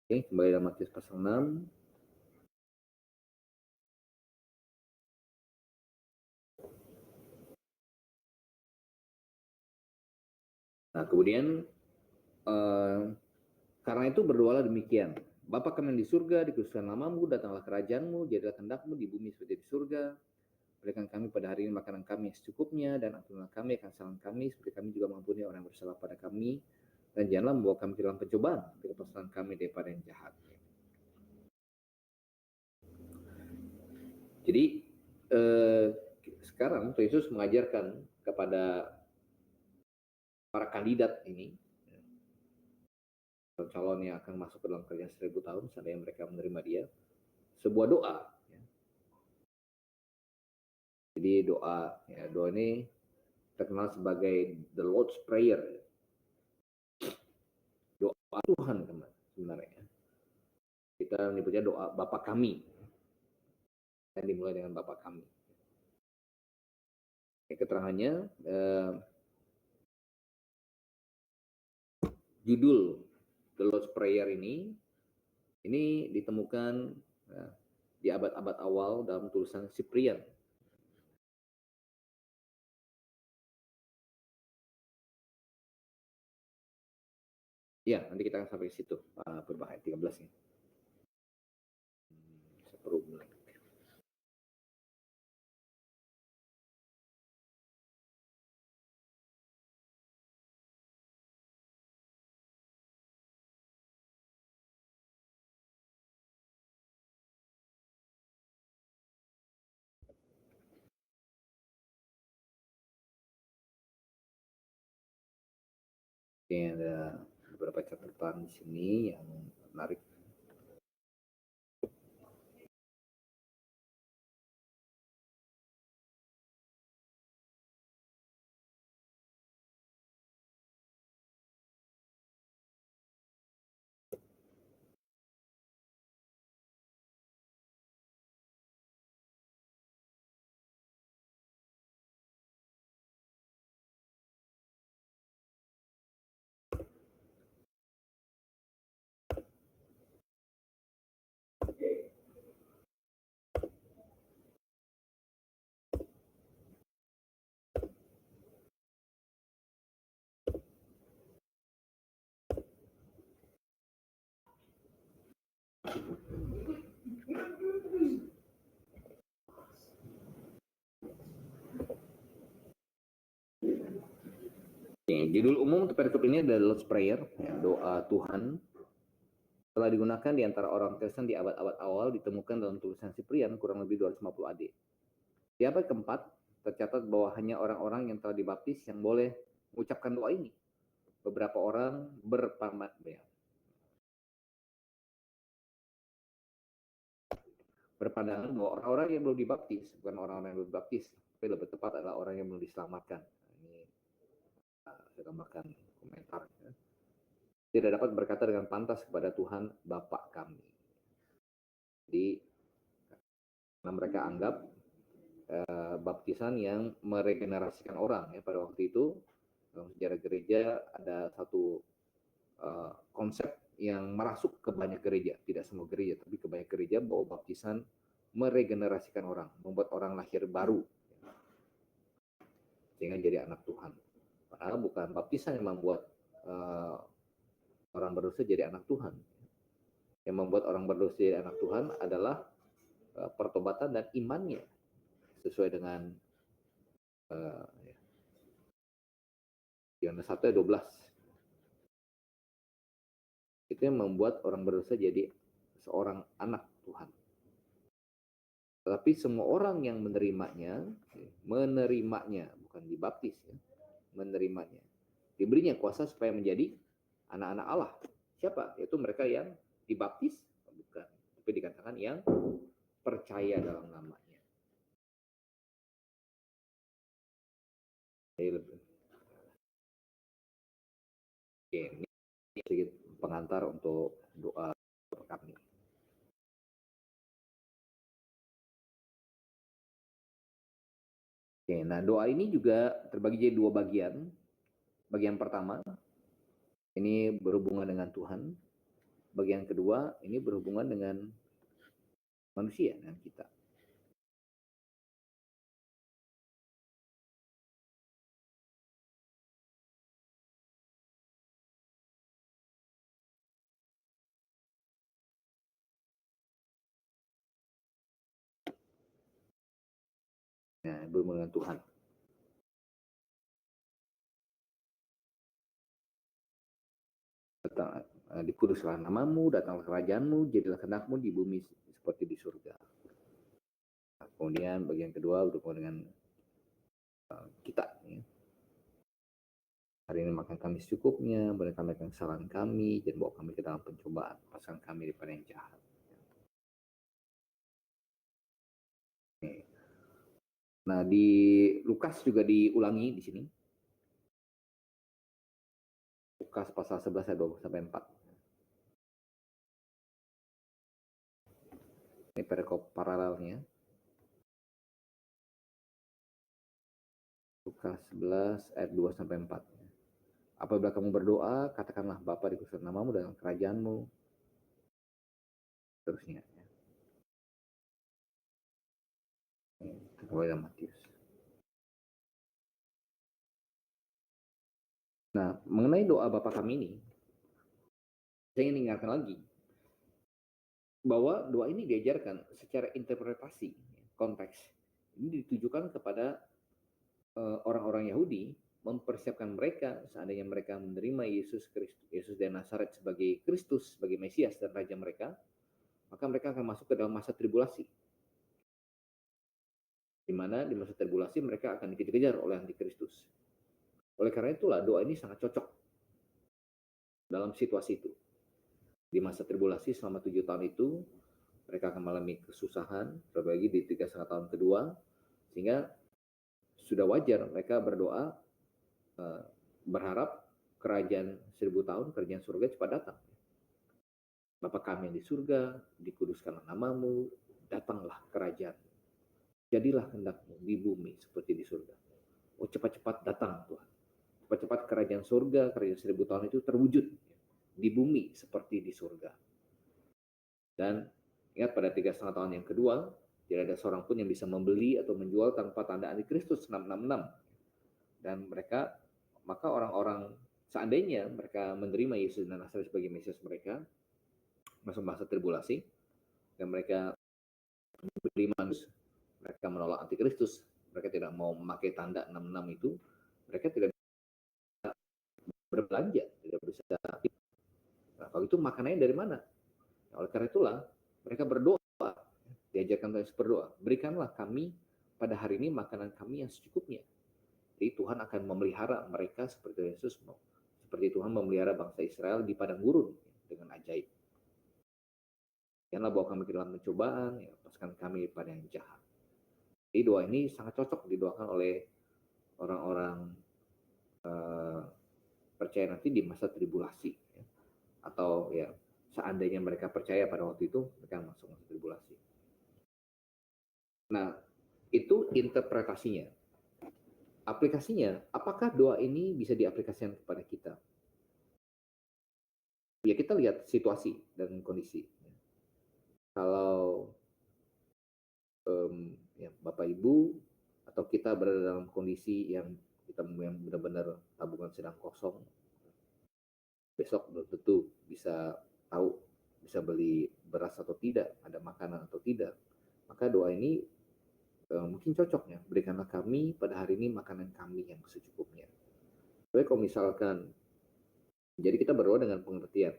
Oke, kembali dalam Matius pasal 6. Nah, kemudian karena itu berdoalah demikian. Bapa kami yang di surga, dikuduskan namamu, datanglah kerajaanmu, jadilah kehendakmu di bumi seperti di surga. Berikan kami pada hari ini makanan kami yang secukupnya, dan ampunilah kami akan kesalahan kami, seperti kami juga mengampuni orang yang bersalah pada kami. Dan janganlah membawa kami ke dalam pencobaan, tapi lepaskan kami daripada yang jahat. Jadi sekarang Tuhan Yesus mengajarkan kepada para kandidat ini, calon yang akan masuk ke dalam kerajaan 1000 tahun, seandainya mereka menerima dia, sebuah doa. Jadi doa ini terkenal sebagai the Lord's Prayer. Doa Tuhan sebenarnya. Kita menyebutnya doa Bapa kami. Yang dimulai dengan Bapa kami. Keterangannya, judul the Lord's Prayer ini ditemukan di abad-abad awal dalam tulisan Cyprian. Ya, nanti kita akan sampai ke situ, berbahaya 13-nya. Saya perlu mulai. Ini ada beberapa catatan di sini yang menarik. Judul umum untuk perikop ini adalah Lord's Prayer, doa Tuhan. Telah digunakan di antara orang Kristen di abad-abad awal, ditemukan dalam tulisan Cyprian kurang lebih 250 AD. Di abad keempat, tercatat bahwa hanya orang-orang yang telah dibaptis yang boleh mengucapkan doa ini. Beberapa orang berpandangan bahwa orang-orang yang belum dibaptis, bukan orang-orang yang belum dibaptis, tapi lebih tepat adalah orang yang belum diselamatkan. Ini saya tambahkan komentar. Tidak dapat berkata dengan pantas kepada Tuhan Bapa kami. Jadi, karena mereka anggap baptisan yang meregenerasikan orang ya, pada waktu itu dalam sejarah gereja ada satu konsep yang merasuk ke banyak gereja, tidak semua gereja tapi ke banyak gereja, bahwa baptisan meregenerasikan orang, membuat orang lahir baru sehingga jadi anak Tuhan. Padahal bukan baptisan yang membuat orang berdosa jadi anak Tuhan. Yang membuat orang berdosa jadi anak Tuhan adalah pertobatan dan imannya sesuai dengan Yohanes 1:12. Itu yang membuat orang berdosa jadi seorang anak Tuhan. Tetapi semua orang yang menerimanya, bukan dibaptis ya, menerimanya, diberinya kuasa supaya menjadi anak-anak Allah. siapa? Yaitu mereka yang dibaptis, bukan, tapi dikatakan yang percaya dalam namanya. Oke, ini sedikit pengantar untuk doa kami. Oke, nah doa ini juga terbagi jadi dua bagian. Bagian pertama, ini berhubungan dengan Tuhan. Bagian kedua, ini berhubungan dengan manusia, dengan kita. Nah, berhubungan dengan Tuhan. Dikuduslah namamu, datanglah kerajaanmu, jadilah kehendakmu di bumi seperti di surga. Nah, kemudian bagian kedua berhubungan dengan kita. Ya. Hari ini makan kami secukupnya, beri kami kesalahan kami, jangan bawa kami ke dalam pencobaan, lepaskan kami daripada yang jahat. Nah, di Lukas juga diulangi di sini. Lukas pasal 11 ayat 20-4. Ini perikop paralelnya. Lukas 11 ayat 2-4. Apabila kamu berdoa, katakanlah Bapa dikuduskan namamu dalam kerajaanmu. Terusnya. Kembali dalam Matius. Nah, mengenai doa Bapa kami ini, saya ingin ingatkan lagi bahwa doa ini diajarkan secara interpretasi, konteks. Ini ditujukan kepada orang-orang Yahudi, mempersiapkan mereka seandainya mereka menerima Yesus dari Nazaret sebagai Kristus, sebagai Mesias dan Raja mereka, maka mereka akan masuk ke dalam masa tribulasi. Di mana di masa tribulasi mereka akan dikejar-kejar oleh antikristus. Oleh karena itulah doa ini sangat cocok dalam situasi itu. Di masa tribulasi selama 7 tahun itu, mereka akan mengalami kesusahan, terbagi di 3,5 tahun kedua, sehingga sudah wajar mereka berdoa, berharap kerajaan 1000 tahun, kerajaan surga cepat datang. Bapa kami yang di surga, dikuduskanlah namamu, datanglah kerajaan. Jadilah kehendakmu di bumi seperti di surga. Oh, cepat-cepat datang Tuhan. Cepat-cepat kerajaan surga, kerajaan 1000 tahun itu terwujud di bumi seperti di surga. Dan ingat pada 3,5 tahun yang kedua, tidak ada seorang pun yang bisa membeli atau menjual tanpa tanda Antikristus 666. Dan maka orang-orang seandainya mereka menerima Yesus dan Nazaret sebagai Mesias mereka, masuk masa tribulasi, dan mereka beriman, mereka menolak Antikristus, mereka tidak mau memakai tanda 66 itu, mereka tidak berbelanja, tidak bisa. Nah, kalau itu makanannya dari mana? Nah, oleh karena itulah mereka berdoa, diajarkan untuk berdoa, berikanlah kami pada hari ini makanan kami yang secukupnya. Jadi Tuhan akan memelihara mereka seperti Yesus, seperti Tuhan memelihara bangsa Israel di padang gurun dengan ajaib. Janganlah bawa kami ke dalam pencobaan, ya, lepaskan kami pada yang jahat. Jadi doa ini sangat cocok didoakan oleh orang-orang percaya nanti di masa tribulasi, ya. Atau ya seandainya mereka percaya pada waktu itu, mereka masuk masa tribulasi. Nah, itu interpretasinya. Aplikasinya, apakah doa ini bisa diaplikasikan kepada kita? Ya kita lihat situasi dan kondisi. Kalau ya, Bapak Ibu atau kita berada dalam kondisi yang kita yang benar-benar tabungan sedang kosong, besok belum tentu bisa tahu bisa beli beras atau tidak, ada makanan atau tidak, maka doa ini mungkin cocoknya, berikanlah kami pada hari ini makanan kami yang secukupnya. Tapi kalau misalkan, jadi kita berdoa dengan pengertian,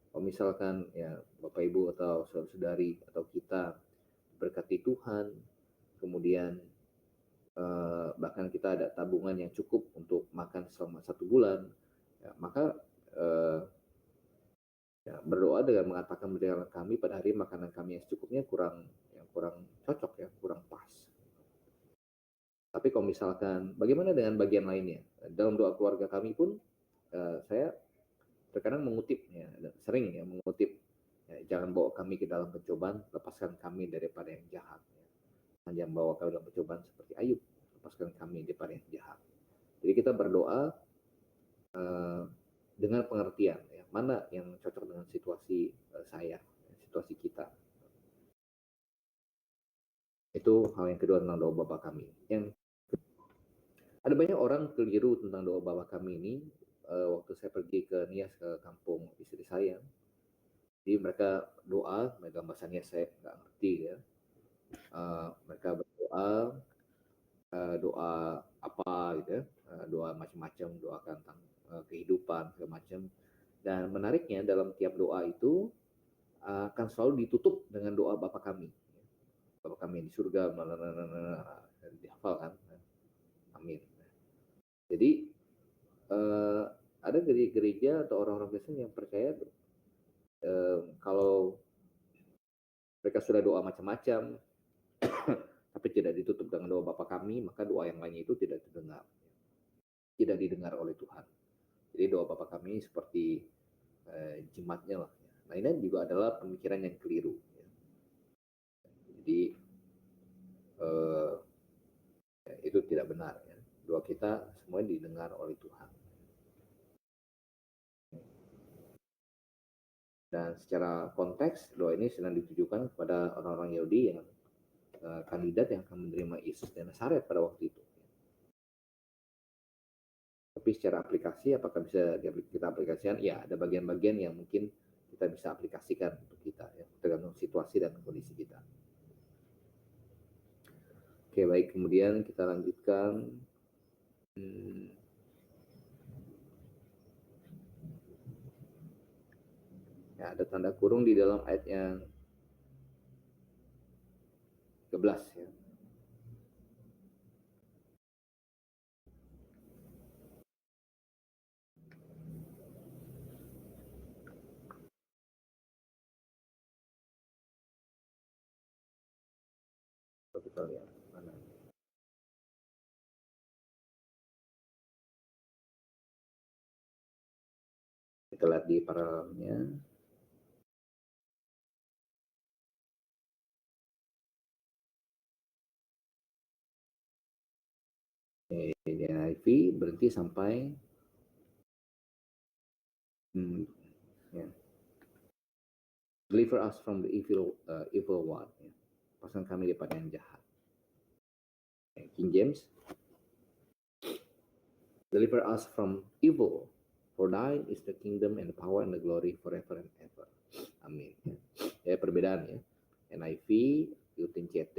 kalau misalkan ya Bapak Ibu atau saudara-saudari atau kita berkati Tuhan, kemudian bahkan kita ada tabungan yang cukup untuk makan selama 1 bulan, ya, maka Ya, berdoa dengan mengatakan berikanlah kami pada hari makanan kami yang secukupnya kurang cocok ya, kurang pas. Tapi kalau misalkan bagaimana dengan bagian lainnya? Dalam doa keluarga kami pun saya terkadang mengutip ya, sering ya mengutip ya, jangan bawa kami ke dalam pencobaan, lepaskan kami daripada yang jahat. Ya. Jangan bawa kami dalam pencobaan seperti Ayub, lepaskan kami daripada yang jahat. Jadi kita berdoa dengan pengertian ya, mana yang cocok dengan situasi saya, situasi kita. Itu hal yang kedua tentang doa Bapa kami. Yang ada banyak orang keliru tentang doa Bapa kami ini. Waktu saya pergi ke Nias, ke kampung istri saya, jadi mereka doa, mereka bahasa Nias saya nggak ngerti ya. Mereka berdoa, doa apa gitu ya, doa macam-macam, doa tentang kehidupan segala macam. Dan menariknya dalam tiap doa itu akan selalu ditutup dengan doa Bapa kami. Bapa kami di surga, dihafal kan, amin. Jadi ada gereja atau orang-orang Kristen yang percaya kalau mereka sudah doa macam-macam, tapi tidak ditutup dengan doa Bapa kami, maka doa yang lainnya itu tidak terdengar, tidak didengar oleh Tuhan. Jadi doa Bapa kami seperti jimatnya lah. Nah ini juga adalah pemikiran yang keliru. Jadi itu tidak benar. Ya. Doa kita semuanya didengar oleh Tuhan. Dan secara konteks doa ini sedang ditujukan kepada orang-orang Yahudi yang kandidat yang akan menerima Yesus dan Nazaret pada waktu itu. Tapi secara aplikasi apakah bisa kita aplikasikan? Ya, ada bagian-bagian yang mungkin kita bisa aplikasikan untuk kita ya, tergantung situasi dan kondisi kita. Oke, baik, kemudian kita lanjutkan. Ya, ada tanda kurung di dalam ayat yang 13 ya. Kita lihat mana. Kita lihat di paralelnya. Di NIV berhenti sampai ya. Deliver us from the evil one. Ya. Lepaskan kami daripada yang jahat. King James. Deliver us from evil. For thine is the kingdom and the power and the glory forever and ever. Amin. Ya, perbedaan ya. NIV ikutin CT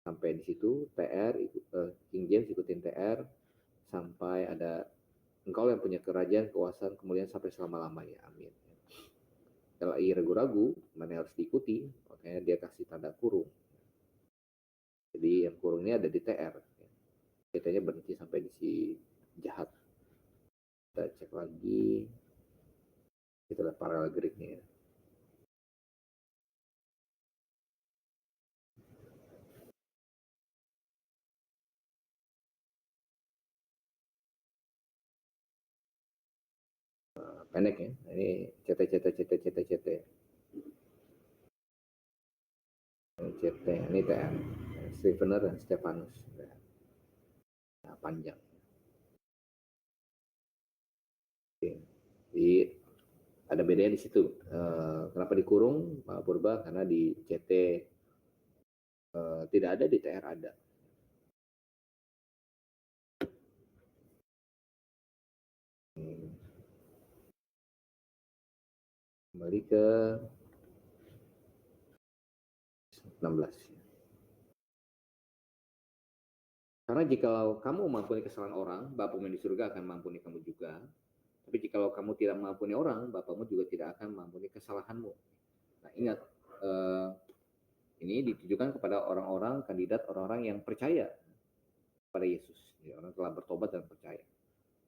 sampai di situ, TR King James ikutin TR sampai ada engkau yang punya kerajaan, kekuasaan, kemuliaan sampai selama-lamanya. Amin. Kalau ia ragu-ragu mana harus diikuti, makanya dia kasih tanda kurung. Jadi yang kurung ini ada di TR. Kitanya berhenti sampai di si jahat. Kita cek lagi. Kita lihat paralel Greek-nya ya. Pendek ya. Ini CT. CT ini TR. Stevener dan Stefanus. Nah, panjang. Oke. Jadi ada bedanya di situ. Kenapa dikurung Pak Purba? Karena di CT tidak ada, di TR ada. Kembali ke 16. Karena jika kamu mengampuni kesalahan orang, Bapamu di surga akan mengampuni kamu juga. Tapi jika kamu tidak mengampuni orang, Bapamu juga tidak akan mengampuni kesalahanmu. Nah, ingat, ini ditujukan kepada orang-orang kandidat, orang-orang yang percaya pada Yesus. Ya, orang telah bertobat dan percaya.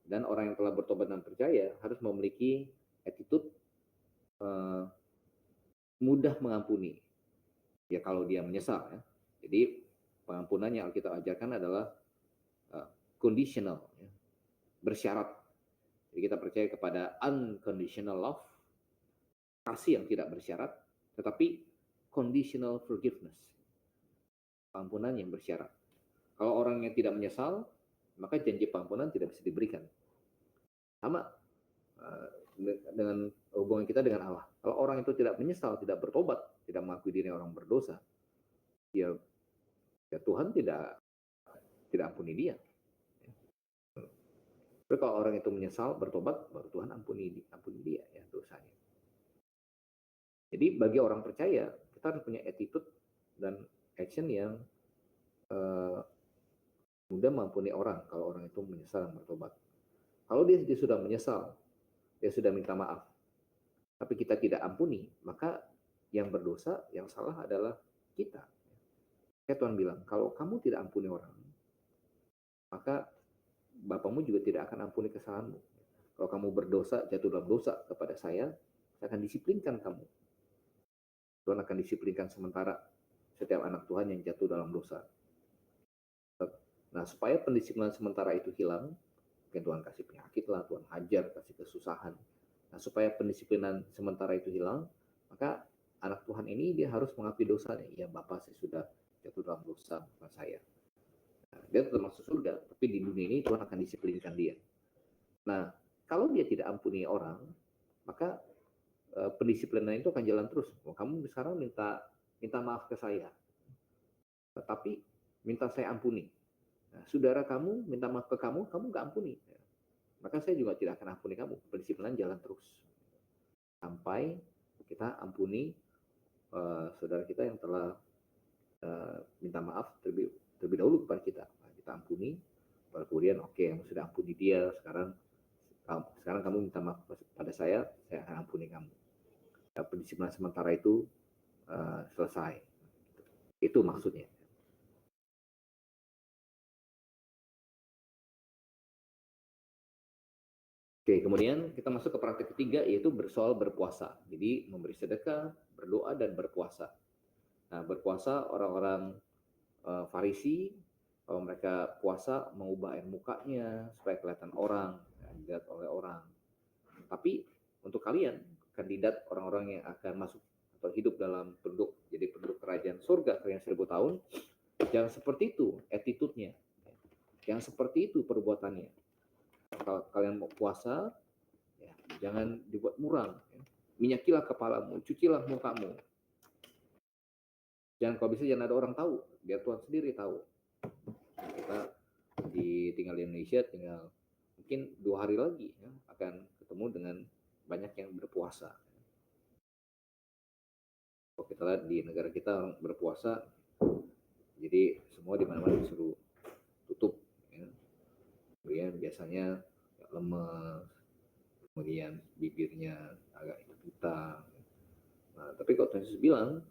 Dan orang yang telah bertobat dan percaya harus memiliki attitude uh, mudah mengampuni. Ya kalau dia menyesal ya. Jadi pengampunan yang kita ajarkan adalah conditional, ya, bersyarat. Jadi kita percaya kepada unconditional love, kasih yang tidak bersyarat, tetapi conditional forgiveness, pengampunan yang bersyarat. Kalau orang yang tidak menyesal, maka janji pengampunan tidak bisa diberikan. Sama dengan hubungan kita dengan Allah. Kalau orang itu tidak menyesal, tidak bertobat, tidak mengakui diri orang berdosa, ya Tuhan tidak ampuni dia. Tapi kalau orang itu menyesal, bertobat, baru Tuhan ampuni dia ya dosanya. Jadi bagi orang percaya, kita harus punya attitude dan action yang mudah mengampuni orang kalau orang itu menyesal dan bertobat. Kalau dia sudah menyesal, dia sudah minta maaf, tapi kita tidak ampuni, maka yang berdosa, yang salah adalah kita. Kayak Tuhan bilang, kalau kamu tidak ampuni orang, maka Bapamu juga tidak akan ampuni kesalahanmu. Kalau kamu berdosa, jatuh dalam dosa kepada saya akan disiplinkan kamu. Tuhan akan disiplinkan sementara setiap anak Tuhan yang jatuh dalam dosa. Nah, supaya pendisiplinan sementara itu hilang, mungkin Tuhan kasih penyakit lah, Tuhan hajar, kasih kesusahan. Nah, supaya pendisiplinan sementara itu hilang, maka anak Tuhan ini dia harus mengakui dosanya. Ya, Bapak saya sudah jatuh dalam dosa, bukan saya. Nah, dia tetap masuk surga, tapi di dunia ini Tuhan akan disiplinkan dia. Nah, kalau dia tidak ampuni orang, maka pendisiplinan itu akan jalan terus. Kamu sekarang minta maaf ke saya, tetapi minta saya ampuni. Nah, saudara kamu minta maaf ke kamu nggak ampuni. Maka saya juga tidak akan ampuni kamu. Pendisiplinan jalan terus. Sampai kita ampuni saudara kita yang telah minta maaf terlebih dahulu kepada kita. Nah, kita ampuni, baru kemudian kamu sudah ampuni dia, sekarang kamu minta maaf pada saya akan ampuni kamu. Nah, pendisiplinan sementara itu selesai. Itu maksudnya. Oke, kemudian kita masuk ke praktik ketiga, yaitu soal berpuasa. Jadi memberi sedekah, berdoa, dan berpuasa. Nah, berpuasa orang-orang Farisi, kalau mereka puasa mengubah air mukanya supaya kelihatan orang, dilihat oleh orang. Tapi untuk kalian, kandidat orang-orang yang akan masuk atau hidup dalam jadi penduduk kerajaan surga kalian 1000 tahun, jangan seperti itu attitude-nya. Yang seperti itu perbuatannya. Kalau kalian mau puasa, ya, jangan dibuat muram. Ya. Minyakilah kepalamu, cucilah mukamu. Jangan kalau bisa jangan ada orang tahu, biar Tuhan sendiri tahu. Kita tinggal di Indonesia, tinggal mungkin 2 hari lagi ya, akan ketemu dengan banyak yang berpuasa. Kalau kita lihat di negara kita berpuasa, jadi semua di mana-mana disuruh tutup. Ya. Kemudian biasanya lemes, kemudian bibirnya agak hitam. Nah, tapi kalau Tuhan Yesus bilang,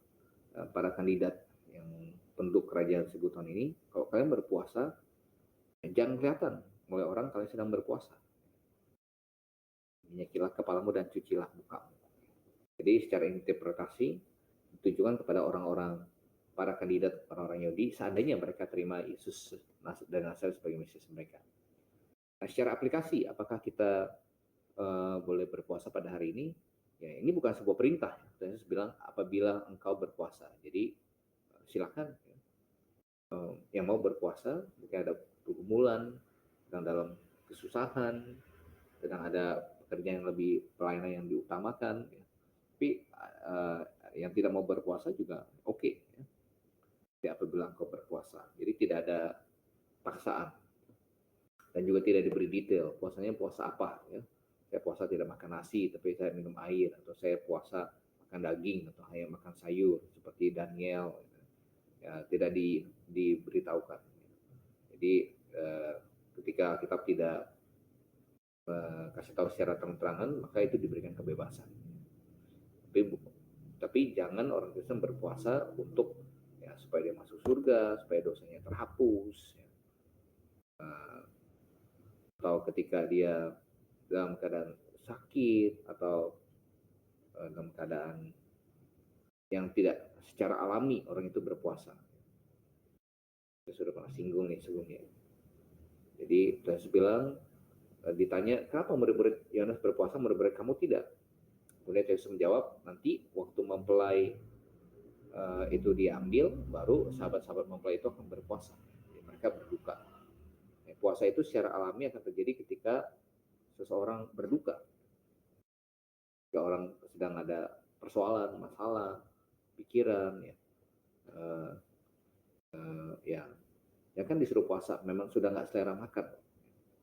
para kandidat yang penduduk kerajaan 1000 tahun ini, kalau kalian berpuasa, jangan kelihatan oleh orang kalian sedang berpuasa. Minyakilah kepalamu dan cucilah mukamu. Jadi secara interpretasi ditujukan kepada orang-orang, para kandidat orang-orang Yahudi, seandainya mereka terima Yesus dan Nazaret sebagai Mesias mereka. Nah, secara aplikasi, apakah kita boleh berpuasa pada hari ini? Ya, ini bukan sebuah perintah. Yesus bilang apabila engkau berpuasa. Jadi silakan yang mau berpuasa, jika ada pergumulan, sedang dalam kesusahan, sedang ada pekerjaan yang lebih pelayanan yang diutamakan, ya. Tapi yang tidak mau berpuasa juga oke. Ya. Jadi apabila engkau berpuasa, jadi tidak ada paksaan dan juga tidak diberi detail puasanya puasa apa. Ya. Saya puasa tidak makan nasi, tapi saya minum air, atau saya puasa makan daging atau hanya makan sayur seperti Daniel. Ya, tidak diberitahukan. Jadi ketika kita tidak kasih tahu secara terang-terangan, maka itu diberikan kebebasan. Tapi jangan orang Kristen berpuasa untuk ya supaya dia masuk surga, supaya dosanya terhapus. Ya. Atau ketika dia dalam keadaan sakit atau dalam keadaan yang tidak secara alami orang itu berpuasa. Saya sudah pernah singgung nih sebelumnya. Jadi Yesus bilang, ditanya kenapa murid-murid Yohanes berpuasa, murid-murid kamu tidak? Kemudian Yesus menjawab, nanti waktu mempelai itu diambil, baru sahabat-sahabat mempelai itu akan berpuasa. Jadi mereka berduka. Puasa itu secara alami akan terjadi ketika seseorang berduka. Jika orang sedang ada persoalan, masalah, pikiran, ya kan disuruh puasa, memang sudah nggak selera makan,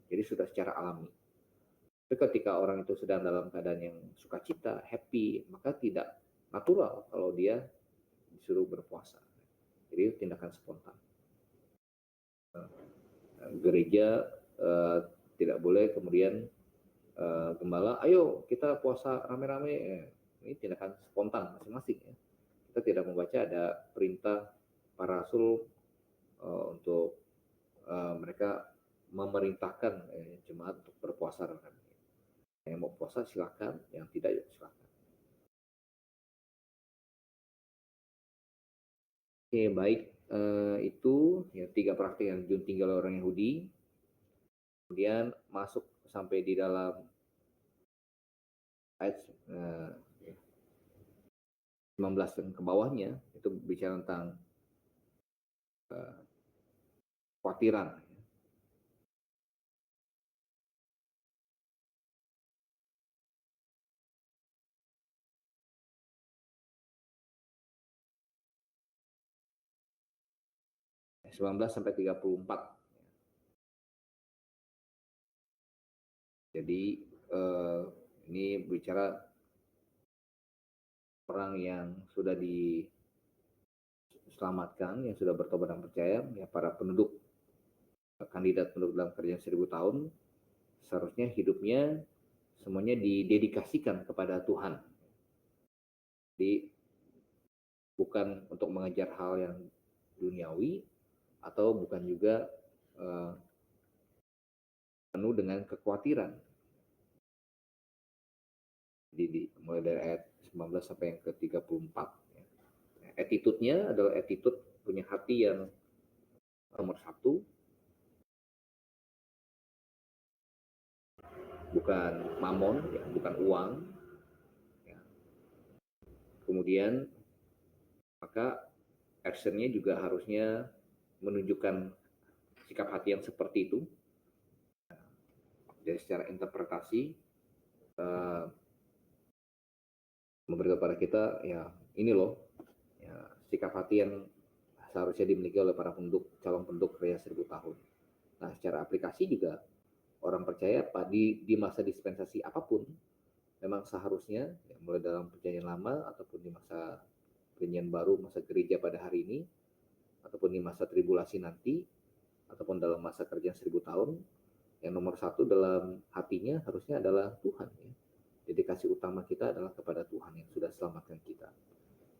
jadi sudah secara alami. Tapi ketika orang itu sedang dalam keadaan yang sukacita, happy, maka tidak natural kalau dia disuruh berpuasa. Jadi tindakan spontan. Gereja tidak boleh kemudian gembala, ayo kita puasa rame-rame. Ini tindakan spontan masing-masing ya. Kita tidak membaca ada perintah para rasul untuk mereka memerintahkan jemaat untuk berpuasa rame-rame. Yang mau puasa silakan, yang tidak ya silakan. Oke, baik. Itu ya 3 praktik yang tinggal orang Yahudi. Kemudian masuk sampai di dalam ayat 19 dan ke bawahnya itu bicara tentang kekhawatiran. 19 sampai 34. Jadi ini bicara orang yang sudah diselamatkan, yang sudah bertobat dan percaya, ya para penduduk, kandidat penduduk dalam kerjaan 1000 tahun, seharusnya hidupnya semuanya didedikasikan kepada Tuhan. Jadi bukan untuk mengejar hal yang duniawi, atau bukan juga penuh dengan kekhawatiran. Jadi mulai dari ayat 19 sampai yang ke-34. Attitude-nya adalah attitude punya hati yang nomor satu, bukan mamon, ya, bukan uang. Ya. Kemudian maka actionnya juga harusnya menunjukkan sikap hati yang seperti itu. Jadi secara interpretasi memberi kepada kita, ya ini loh, ya, sikap hati yang seharusnya dimiliki oleh para calon penduduk pria 1000 tahun. Nah, secara aplikasi juga orang percaya di masa dispensasi apapun, memang seharusnya ya, mulai dalam perjanjian lama ataupun di masa perjanjian baru, masa gereja pada hari ini, ataupun di masa tribulasi nanti, ataupun dalam masa kerjaan 1000 tahun, yang nomor satu dalam hatinya harusnya adalah Tuhan. Ya. Dedikasi utama kita adalah kepada Tuhan yang sudah selamatkan kita.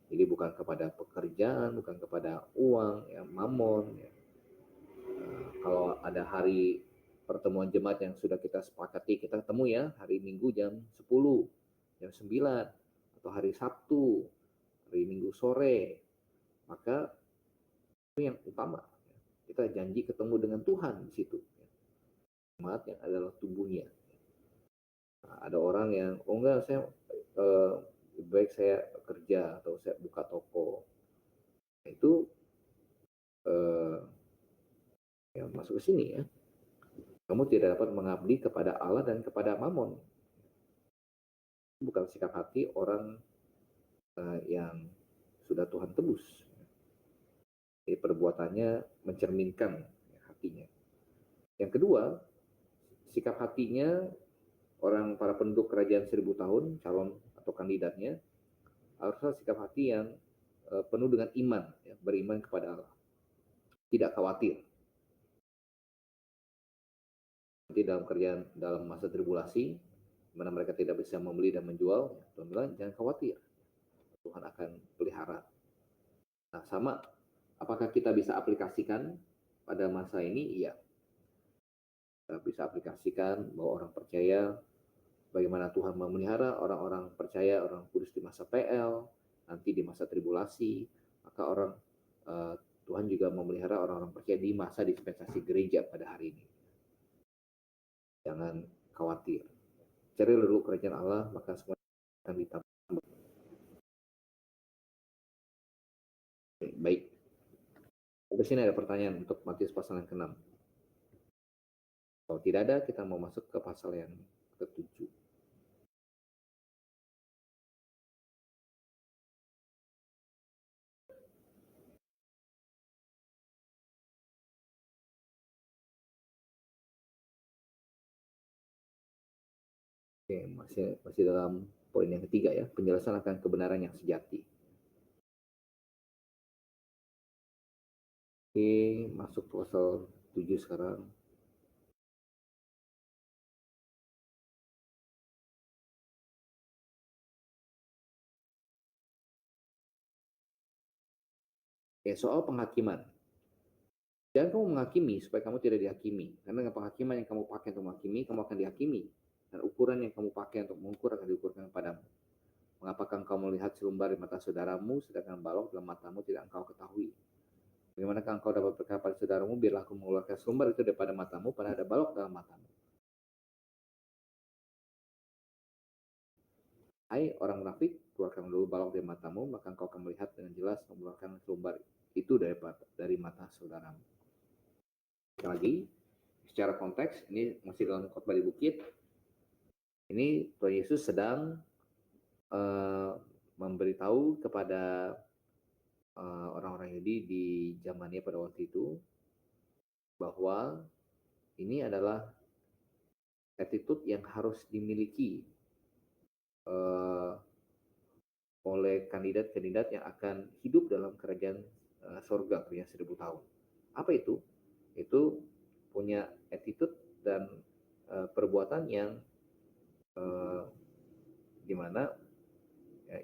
Jadi bukan kepada pekerjaan, bukan kepada uang, ya, mamon. Ya. Kalau ada hari pertemuan jemaat yang sudah kita sepakati, kita ketemu ya hari Minggu jam 10, jam 9, atau hari Sabtu, hari Minggu sore, maka itu yang utama. Kita janji ketemu dengan Tuhan di situ. Jemaat yang adalah tubuhnya. Nah, ada orang yang, oh enggak, saya baik saya kerja atau saya buka toko. Nah, itu ya masuk ke sini ya. Kamu tidak dapat mengabdi kepada Allah dan kepada Mamon. Bukan sikap hati orang yang sudah Tuhan tebus. Jadi perbuatannya mencerminkan hatinya. Yang kedua, sikap hatinya orang para penduduk kerajaan 1000 tahun, calon atau kandidatnya, harusnya sikap hati yang penuh dengan iman, ya, beriman kepada Allah. Tidak khawatir. Nanti dalam kerjaan, dalam masa tribulasi, di mana mereka tidak bisa membeli dan menjual, Tuhan bilang jangan khawatir. Tuhan akan pelihara. Nah, sama, apakah kita bisa aplikasikan pada masa ini? Iya. Kita bisa aplikasikan bahwa orang percaya bagaimana Tuhan memelihara orang-orang percaya, orang kudus di masa PL, nanti di masa tribulasi, maka Tuhan juga memelihara orang-orang percaya di masa dispensasi gereja pada hari ini. Jangan khawatir. Cari dulu kerajaan Allah, maka semua akan ditambah. Baik. Sampai sini ada pertanyaan untuk Matius pasal yang ke-6. Kalau tidak ada, kita mau masuk ke pasal yang ke-7. Oke, masih dalam poin yang ketiga ya, penjelasan akan kebenaran yang sejati. Oke, masuk pasal 7 sekarang. Oke, soal penghakiman. Jangan kamu menghakimi supaya kamu tidak dihakimi. Karena dengan penghakiman yang kamu pakai untuk menghakimi, kamu akan dihakimi. Dan ukuran yang kamu pakai untuk mengukur akan diukurkan kepadamu. Mengapakah engkau melihat selumbar di mata saudaramu, sedangkan balok dalam matamu tidak engkau ketahui? Bagaimanakah engkau dapat berkata pada saudaramu, biarlah aku mengeluarkan selumbar itu daripada matamu, padahal ada balok dalam matamu? Hai orang munafik, keluarkan dulu balok dari matamu, maka engkau akan melihat dengan jelas mengeluarkan selumbar itu dari mata saudaramu. Sekali lagi, secara konteks, ini masih dalam khotbah di bukit. Ini Tuhan Yesus sedang memberitahu kepada orang-orang Yahudi di zamannya pada waktu itu bahwa ini adalah attitude yang harus dimiliki oleh kandidat-kandidat yang akan hidup dalam kerajaan sorga punya 1000 tahun. Apa itu? Itu punya attitude dan perbuatan yang dimana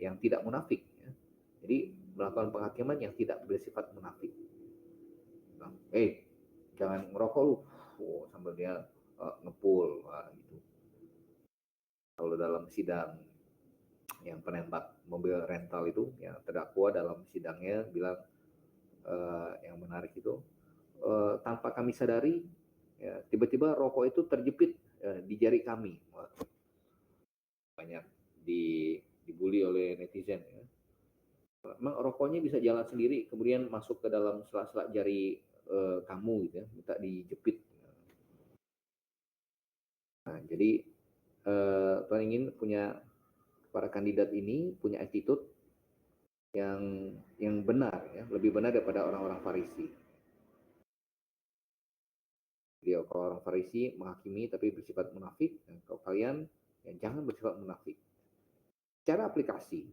yang tidak munafik. Ya. Jadi melakukan penghakiman yang tidak bersifat munafik. Jangan ngerokok lu, sambil dia ngepul, gitu. Kalau dalam sidang yang penembak mobil rental itu, yang terdakwa dalam sidangnya bilang yang menarik itu, tanpa kami sadari, ya, tiba-tiba rokok itu terjepit di jari kami. Banyak dibully oleh netizen. Ya. Memang rokoknya bisa jalan sendiri, kemudian masuk ke dalam sela-sela jari kamu, gitu ya, minta dijepit. Nah, jadi Tuhan ingin punya para kandidat ini punya attitude yang benar, ya, lebih benar daripada orang-orang Farisi. Jadi kalau orang Farisi menghakimi tapi bersifat munafik, kalau kalian ya, jangan bersifat munafik. Cara aplikasi,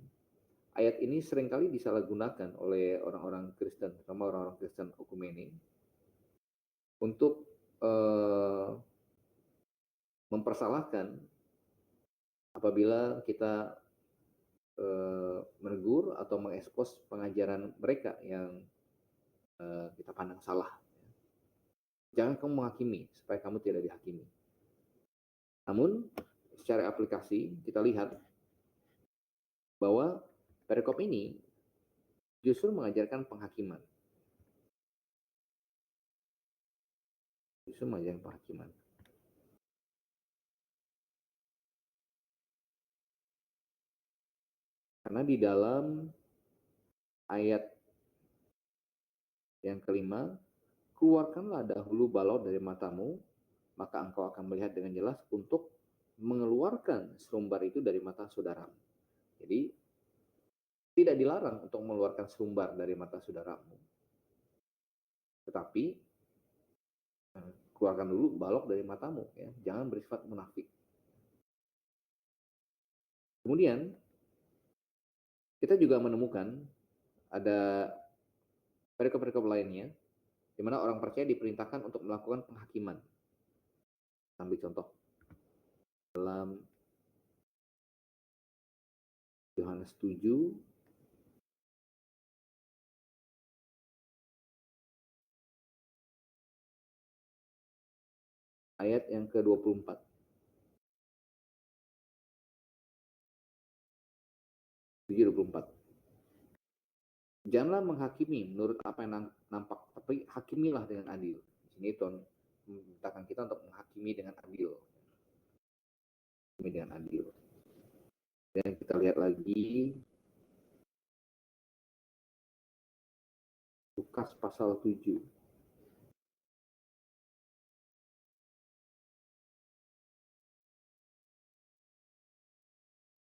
ayat ini seringkali disalahgunakan oleh orang-orang Kristen, terutama orang-orang Kristen okumene, untuk mempersalahkan apabila kita menegur atau mengekspos pengajaran mereka yang kita pandang salah. Jangan kamu menghakimi supaya kamu tidak dihakimi. Namun secara aplikasi kita lihat bahwa perikop ini justru mengajarkan penghakiman. Justru mengajarkan penghakiman. Karena di dalam ayat yang kelima, keluarkanlah dahulu balok dari matamu, maka engkau akan melihat dengan jelas untuk mengeluarkan selumbar itu dari mata saudaramu. Jadi tidak dilarang untuk mengeluarkan selumbar dari mata saudaramu. Tetapi keluarkan dulu balok dari matamu, ya. Jangan bersifat munafik. Kemudian kita juga menemukan ada perikop-perikop lainnya di mana orang percaya diperintahkan untuk melakukan penghakiman. Ambil contoh dalam Yohanes 7 ayat yang ke-24. 7:24. Janganlah menghakimi menurut apa yang nampak, tapi hakimilah dengan adil. Di sini Tuhan memintakan kita untuk menghakimi dengan adil. Dengan adil. Dan kita lihat lagi Lukas pasal 7.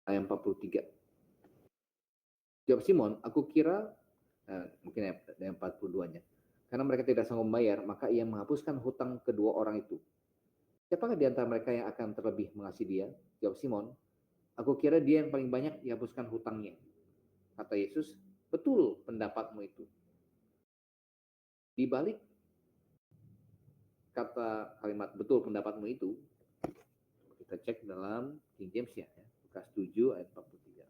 Ayat 43. Jawab Simon, aku kira, mungkin ayat 42-nya. Karena mereka tidak sanggup membayar, maka ia menghapuskan hutang kedua orang itu. Siapakah di antara mereka yang akan terlebih mengasihi dia? Jawab Simon, aku kira dia yang paling banyak dihapuskan hutangnya. Kata Yesus, betul pendapatmu itu. Di balik kata kalimat betul pendapatmu itu, kita cek dalam King James ya, Lukas 7 ayat 43.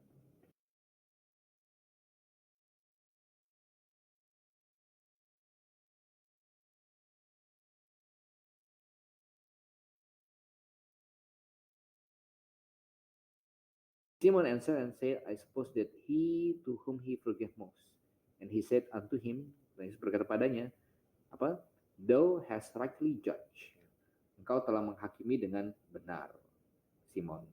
Simon answered and said, I suppose that he to whom he forgave most. And he said unto him, dan Yesus berkata padanya, apa? Thou hast rightly judged. Engkau telah menghakimi dengan benar, Simon.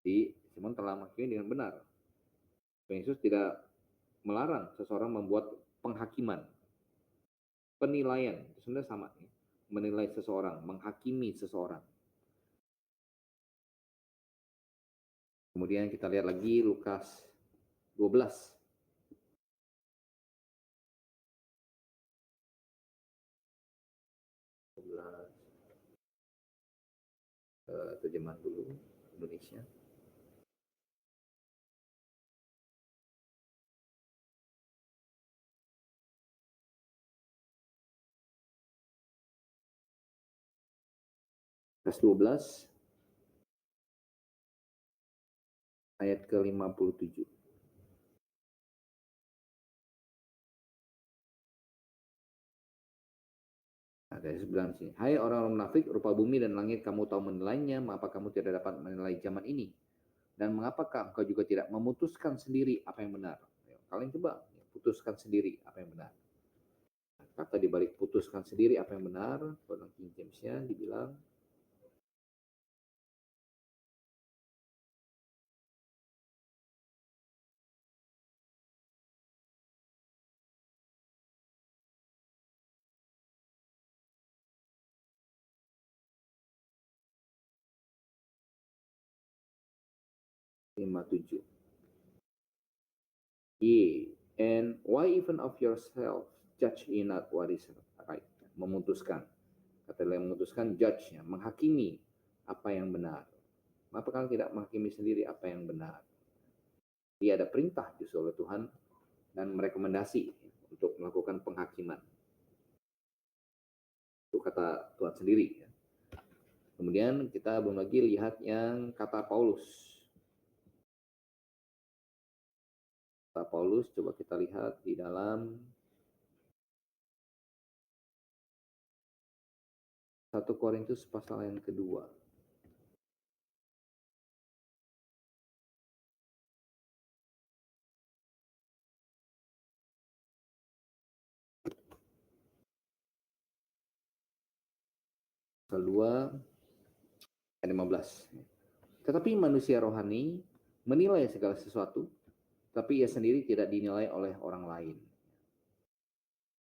Jadi Simon telah menghakimi dengan benar. Yesus tidak melarang seseorang membuat penghakiman, penilaian, itu sebenarnya sama, ya. Menilai seseorang, menghakimi seseorang. Kemudian kita lihat lagi Lukas 12. Terjemahan dulu Indonesia. Lukas 12 ayat ke-57. Nah, dari sebelah sini. Hai orang-orang munafik, rupa bumi dan langit kamu tahu menilainya, mengapa kamu tidak dapat menilai zaman ini? Dan mengapakah engkau juga tidak memutuskan sendiri apa yang benar? Kalian coba putuskan sendiri apa yang benar. Kata dibalik putuskan sendiri apa yang benar, dalam King James-nya dibilang (57). Ye, and why even of yourself judge ye not what is right? Memutuskan. Kata yang memutuskan judge-nya, menghakimi apa yang benar. Mengapa kalian tidak menghakimi sendiri apa yang benar? Dia ada perintah justru oleh Tuhan dan merekomendasi untuk melakukan penghakiman. Itu kata Tuhan sendiri. Kemudian kita belum lagi lihat yang kata Paulus. Kata Paulus coba kita lihat di dalam 1 Korintus pasal yang kedua. Pasal 2 ayat 15. Tetapi manusia rohani menilai segala sesuatu, tapi ia sendiri tidak dinilai oleh orang lain.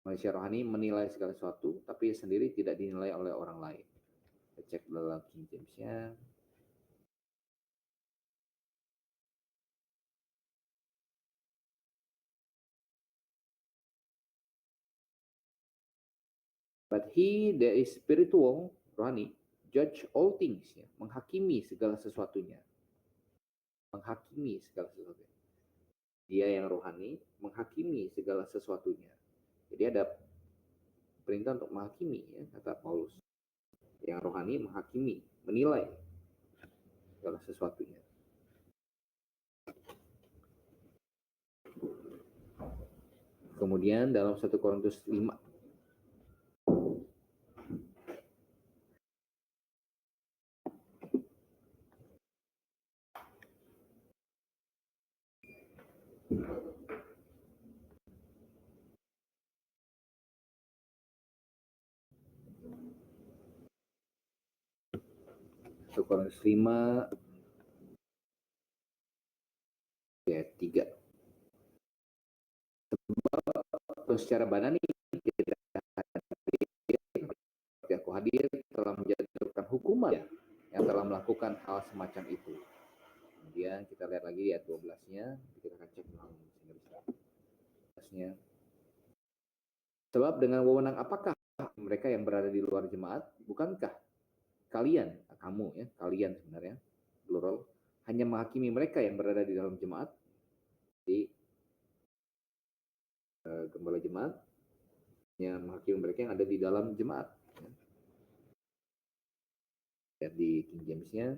Manusia rohani menilai segala sesuatu, tapi ia sendiri tidak dinilai oleh orang lain. Kita cek dalam King James-nya. But he that is spiritual, rohani, judge all things, ya, menghakimi segala sesuatunya. Menghakimi segala sesuatunya. Dia yang rohani menghakimi segala sesuatunya. Jadi ada perintah untuk menghakimi, ya, kata Paulus. Yang rohani menghakimi, menilai segala sesuatunya. Kemudian dalam 1 Korintus 5 1 1 Korintus 5 ayat 3. Terus secara badani tidak hadir, seperti aku hadir telah menjatuhkan hukuman yang telah melakukan hal semacam itu. Kemudian kita lihat lagi di ayat 12-nya, kita akan cek nya. Sebab dengan wewenang apakah mereka yang berada di luar jemaat, bukankah kalian, kamu ya, kalian sebenarnya plural, hanya menghakimi mereka yang berada di dalam jemaat. Jadi gembala jemaat yang menghakimi mereka yang ada di dalam jemaat. Lihat di King James-nya.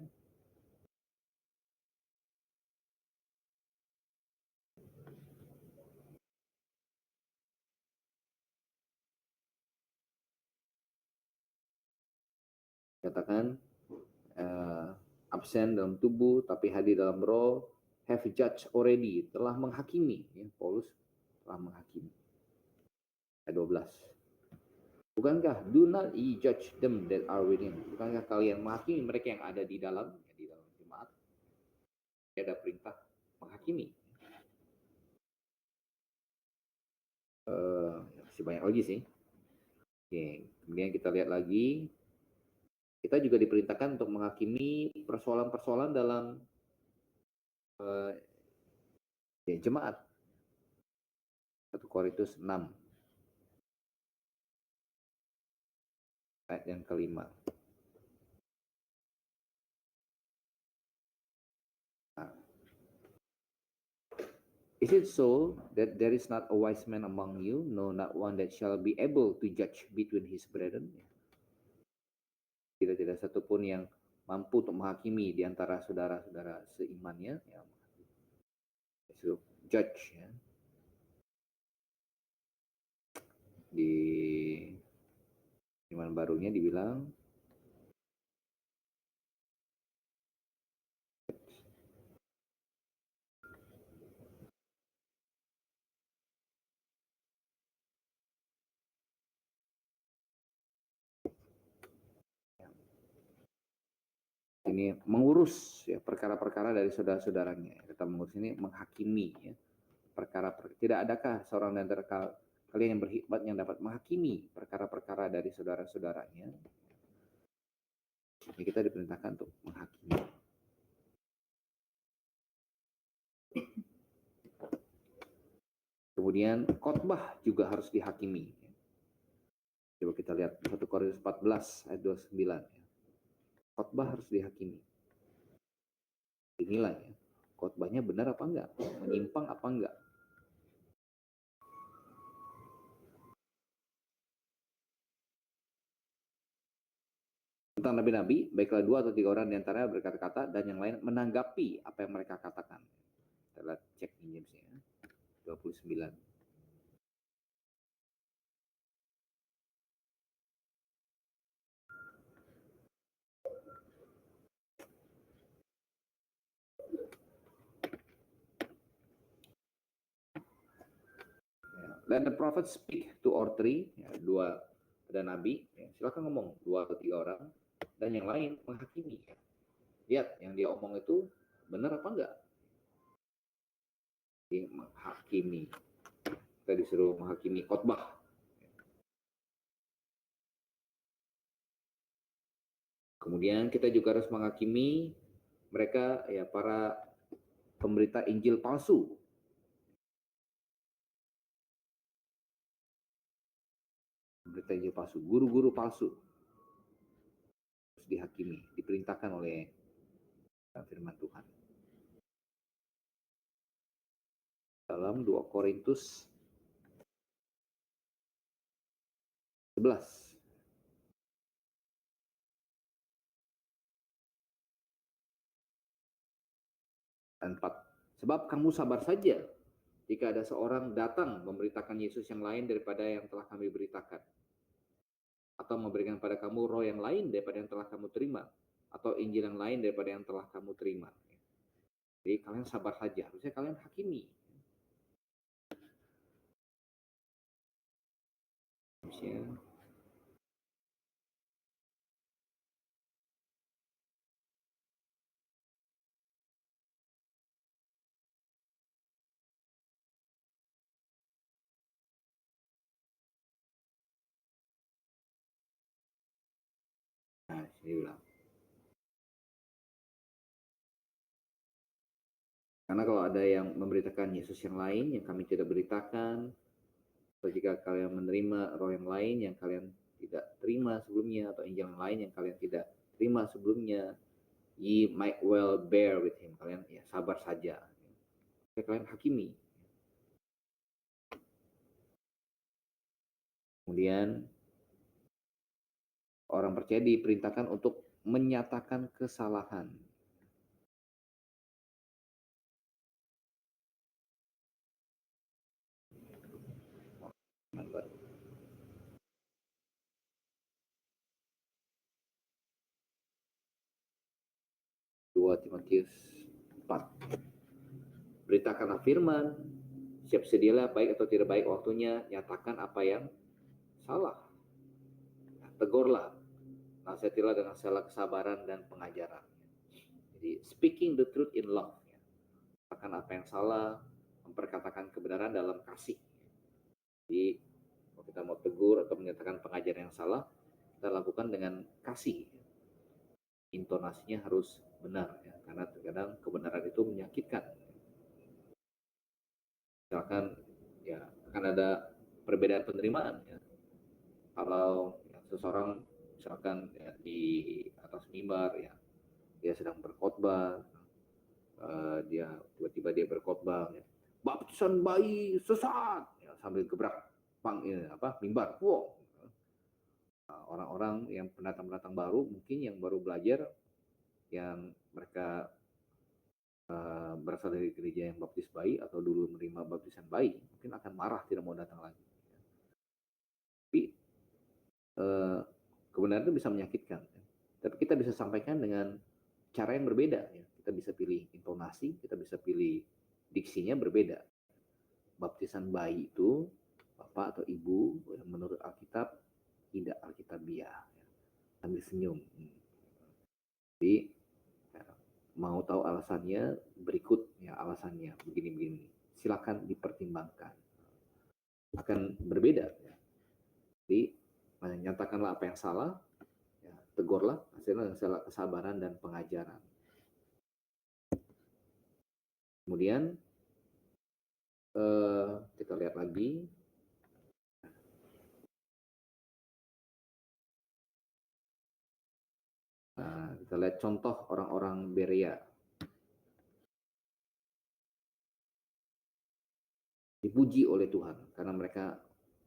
Katakan absen dalam tubuh tapi hadir dalam roh, have judged already, telah menghakimi, ya, Paulus telah menghakimi. Ayat 12. Bukankah do not ye judge them that are within? Bukankah kalian menghakimi mereka yang ada di dalam, ya, di dalam jemaat? Ada perintah menghakimi. Masih banyak lagi sih. Oke, kemudian kita lihat lagi. Kita juga diperintahkan untuk menghakimi persoalan-persoalan dalam jemaat. 1 Korintus 6 ayat yang kelima. Is it so that there is not a wise man among you, no, not one that shall be able to judge between his brethren? Tidak satupun yang mampu untuk menghakimi di antara saudara-saudara seimannya, ya. So, judge, ya. Di iman barunya dibilang ini mengurus, ya, perkara-perkara dari saudara-saudaranya. Kita mengurus ini menghakimi, ya, perkara. Tidak adakah seorang di antara kalian yang berhikmat yang dapat menghakimi perkara-perkara dari saudara-saudaranya? Jadi kita diperintahkan untuk menghakimi. Kemudian khotbah juga harus dihakimi. Coba kita lihat 1 Korintus 14 ayat 29. Khotbah harus dihakimi. Dinilai, ya, khotbahnya benar apa enggak, menyimpang apa enggak. Tentang nabi-nabi, baiklah 2 atau 3 orang di antara berkata-kata dan yang lain menanggapi apa yang mereka katakan. Kita lihat cek King James-nya, 29. Let the prophet speak 2 or 3, ya, 2 ada nabi, ya, silakan ngomong 2 atau 3 orang, dan yang lain menghakimi. Ya. Lihat yang dia omong itu benar apa enggak. Dia menghakimi. Kita disuruh menghakimi khotbah. Kemudian kita juga harus menghakimi mereka, ya, para pemberita Injil palsu. Pemberita Injil palsu, guru-guru palsu harus dihakimi, diperintahkan oleh firman Tuhan. Dalam 2 Korintus 11. Dan 4. Sebab kamu sabar saja jika ada seorang datang memberitakan Yesus yang lain daripada yang telah kami beritakan, atau memberikan pada kamu roh yang lain daripada yang telah kamu terima, atau Injil yang lain daripada yang telah kamu terima. Jadi kalian sabar saja, harusnya kalian hakimi. ya. Nah, sini bilang. Karena kalau ada yang memberitakan Yesus yang lain yang kami tidak beritakan, atau jika kalian menerima roh yang lain yang kalian tidak terima sebelumnya, atau injil yang lain yang kalian tidak terima sebelumnya, ye might well bear with him. Kalian ya sabar saja. Kalian hakimi. Kemudian orang percaya diperintahkan untuk menyatakan kesalahan. Baru. 2 Timotius 4. Beritakanlah firman, siap sedialah baik atau tidak baik waktunya, nyatakan apa yang salah. Tegurlah, nasihatilah dengan segala kesabaran dan pengajaran. Jadi speaking the truth in love. Katakan apa yang salah, memperkatakan kebenaran dalam kasih. Jadi kalau kita mau tegur atau menyatakan pengajaran yang salah, kita lakukan dengan kasih. Intonasinya harus benar ya, karena terkadang kebenaran itu menyakitkan. Misalkan ya akan ada perbedaan penerimaan ya. Kalau ya, seseorang misalkan ya, di atas mimbar ya dia sedang berkhotbah, dia tiba-tiba dia berkhotbah ya, baptisan bayi sesat ya, sambil gebrak mimbar. Wow. Orang-orang yang pendatang-pendatang baru mungkin yang baru belajar, yang mereka berasal dari gereja yang baptis bayi atau dulu menerima baptisan bayi, mungkin akan marah, tidak mau datang lagi. Tapi kebenaran itu bisa menyakitkan. Tapi kita bisa sampaikan dengan cara yang berbeda. Ya. Kita bisa pilih intonasi, kita bisa pilih diksinya berbeda. Baptisan bayi itu, bapak atau ibu, menurut Alkitab, tidak Alkitabiah. Ya. Sambil senyum. Jadi, mau tahu alasannya, berikut ya alasannya, begini-begini. Silakan dipertimbangkan. Akan berbeda. Ya. Jadi, nyatakanlah apa yang salah, ya, tegurlah, hasilnya dengan kesabaran dan pengajaran. Kemudian kita lihat lagi. Nah, kita lihat contoh orang-orang Berea. Dipuji oleh Tuhan karena mereka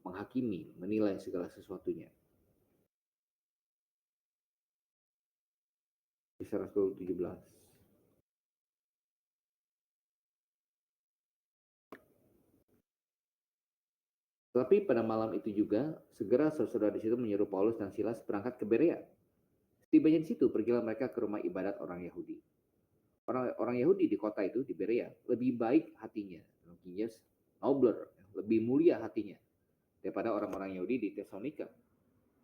menghakimi, menilai segala sesuatunya. Kisah Rasul 17. Tetapi pada malam itu juga, segera saudara di situ menyuruh Paulus dan Silas berangkat ke Berea. Setibanya di situ, pergilah mereka ke rumah ibadat orang Yahudi. Orang Yahudi di kota itu, di Berea, lebih baik hatinya, nobler, lebih mulia hatinya daripada orang-orang Yahudi di Tesalonika.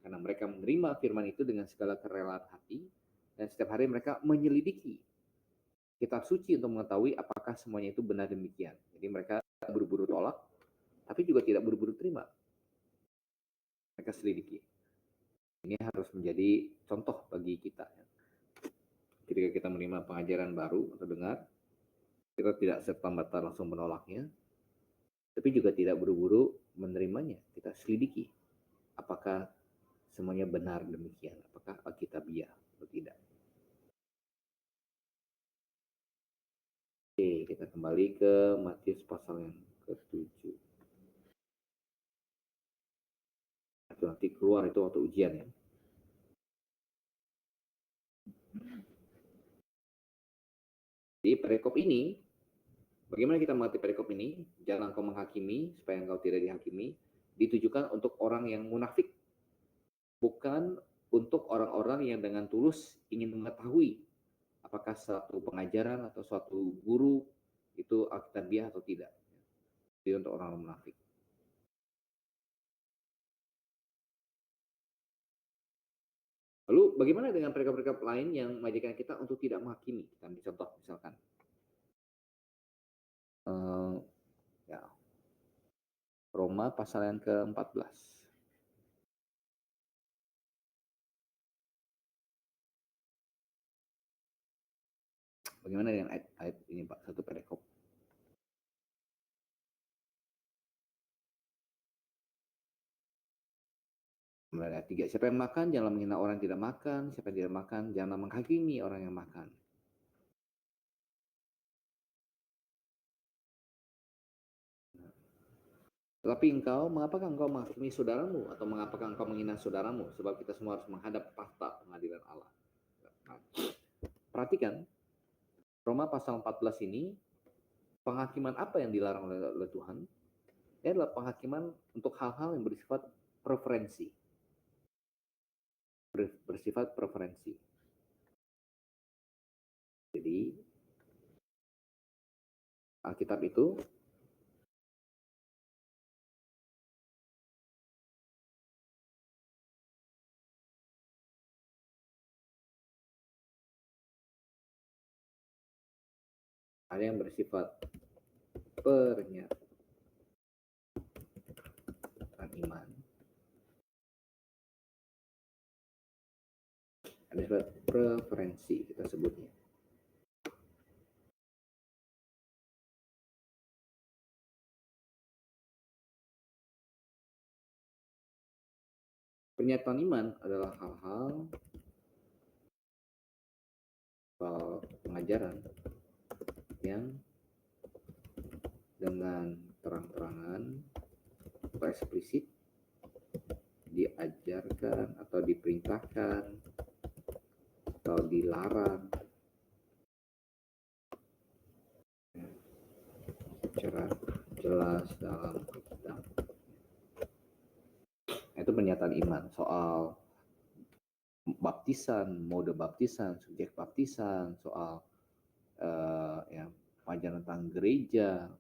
Karena mereka menerima firman itu dengan segala kerelaan hati, dan setiap hari mereka menyelidiki kitab suci untuk mengetahui apakah semuanya itu benar demikian. Jadi mereka buru-buru tolak, tapi juga tidak buru-buru terima. Mereka selidiki. Ini harus menjadi contoh bagi kita. Ketika kita menerima pengajaran baru atau dengar, kita tidak serta-merta langsung menolaknya, tapi juga tidak buru-buru menerimanya. Kita selidiki apakah semuanya benar demikian, apakah Alkitabiah atau tidak. Oke, kita kembali ke Matius pasal yang ke-7. Itu nanti keluar itu waktu ujian ya. Di perikop ini, bagaimana kita mengerti perikop ini? Jangan engkau menghakimi supaya engkau tidak dihakimi. Ditujukan untuk orang yang munafik, bukan untuk orang-orang yang dengan tulus ingin mengetahui apakah suatu pengajaran atau suatu guru itu Alkitabiah atau tidak. Jadi untuk orang munafik. Lalu bagaimana dengan perikop-perikop lain yang mengajarkan kita untuk tidak menghakimi? Kita ambil contoh misalkan. Ya, Roma pasal yang ke-14. Bagaimana dengan ayat ini Pak, satu perikop? Ayat 3. Siapa yang makan, janganlah menghina orang yang tidak makan. Siapa yang tidak makan, janganlah menghakimi orang yang makan. Tetapi mengapakah engkau menghakimi saudaramu? Atau mengapakah engkau menghina saudaramu? Sebab kita semua harus menghadap tahta pengadilan Allah. Nah, perhatikan, Roma pasal 14 ini, penghakiman apa yang dilarang oleh Tuhan? Ini adalah penghakiman untuk hal-hal yang bersifat preferensi. Bersifat preferensi. Jadi, Alkitab itu ada yang bersifat pernyataan iman, ada bersifat preferensi kita sebutnya. Pernyataan iman adalah hal-hal pengajaran yang dengan terang-terangan atau eksplisit diajarkan atau diperintahkan atau dilarang secara jelas dalam Alkitab. Itu pernyataan iman soal baptisan, mode baptisan, subjek baptisan, soal pengajaran tentang gereja,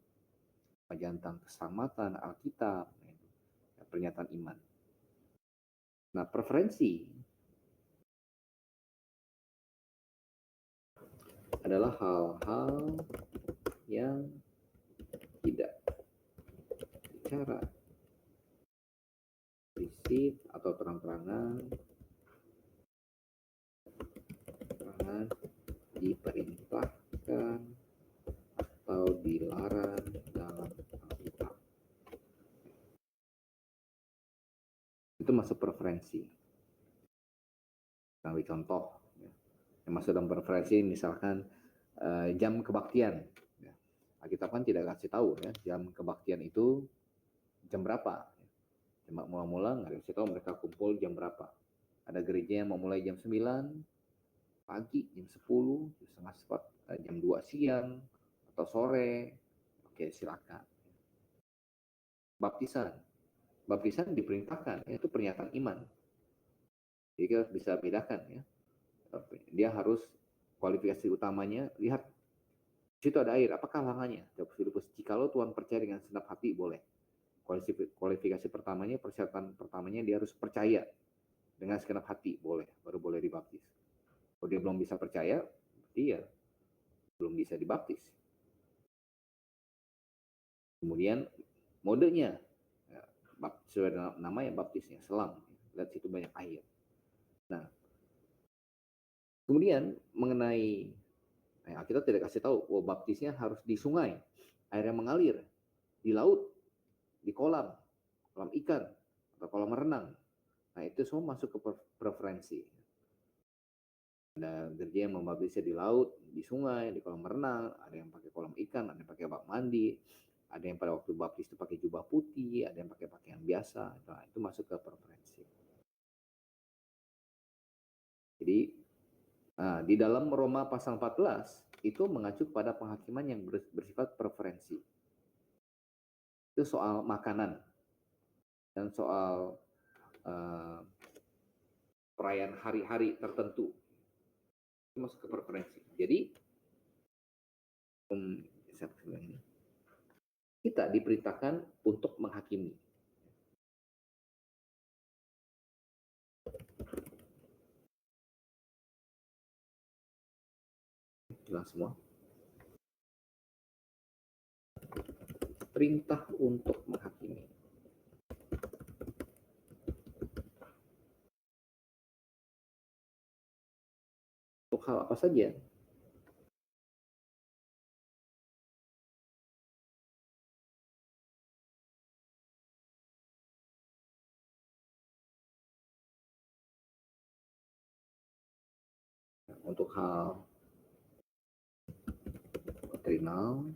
pengajaran tentang keselamatan, Alkitab, pernyataan iman. Nah, preferensi adalah hal-hal yang tidak bicara eksplisit atau terang-terangan diperintahkan atau dilarang dalam Alkitab. Itu masuk preferensi. Ambil contoh, yang masuk dalam preferensi misalkan jam kebaktian. Alkitab kan tidak kasih tahu ya jam kebaktian itu jam berapa. Cuma mula-mula nggak kasih tahu mereka kumpul jam berapa. Ada gereja yang mau mulai jam 9 pagi, jam 10, setengah 4, jam 2 siang, atau sore. Oke, silakan. Baptisan diperintahkan, itu pernyataan iman. Jadi kita bisa bedakan ya. Dia harus kualifikasi utamanya, lihat di situ ada air, apakah halangannya? Jawab Filipus, jikalau Tuhan percaya dengan segenap hati boleh. Kualifikasi pertamanya, persyaratan pertamanya dia harus percaya dengan segenap hati boleh, baru boleh dibaptis. Kalau dia belum bisa percaya, berarti ya belum bisa dibaptis. Kemudian modenya, sesuai namanya baptisnya, selam. Lihat situ banyak air. Nah, kemudian mengenai kita tidak kasih tahu, baptisnya harus di sungai, air yang mengalir, di laut, di kolam ikan, atau kolam renang. Nah, itu semua masuk ke preferensi. Ada gereja yang membaptisnya di laut, di sungai, di kolam renang, ada yang pakai kolam ikan, ada yang pakai bak mandi, ada yang pada waktu baptis itu pakai jubah putih, ada yang pakai pakaian biasa. Nah, itu masuk ke preferensi. Jadi di dalam Roma pasal 14 itu mengacu pada penghakiman yang bersifat preferensi. Itu soal makanan dan soal perayaan hari-hari tertentu. Itu masuk ke preferensi. Jadi kita diperintahkan untuk menghakimi. Hilang semua. Perintah untuk menghakimi. Untuk hal apa saja? Untuk hal doktrinal,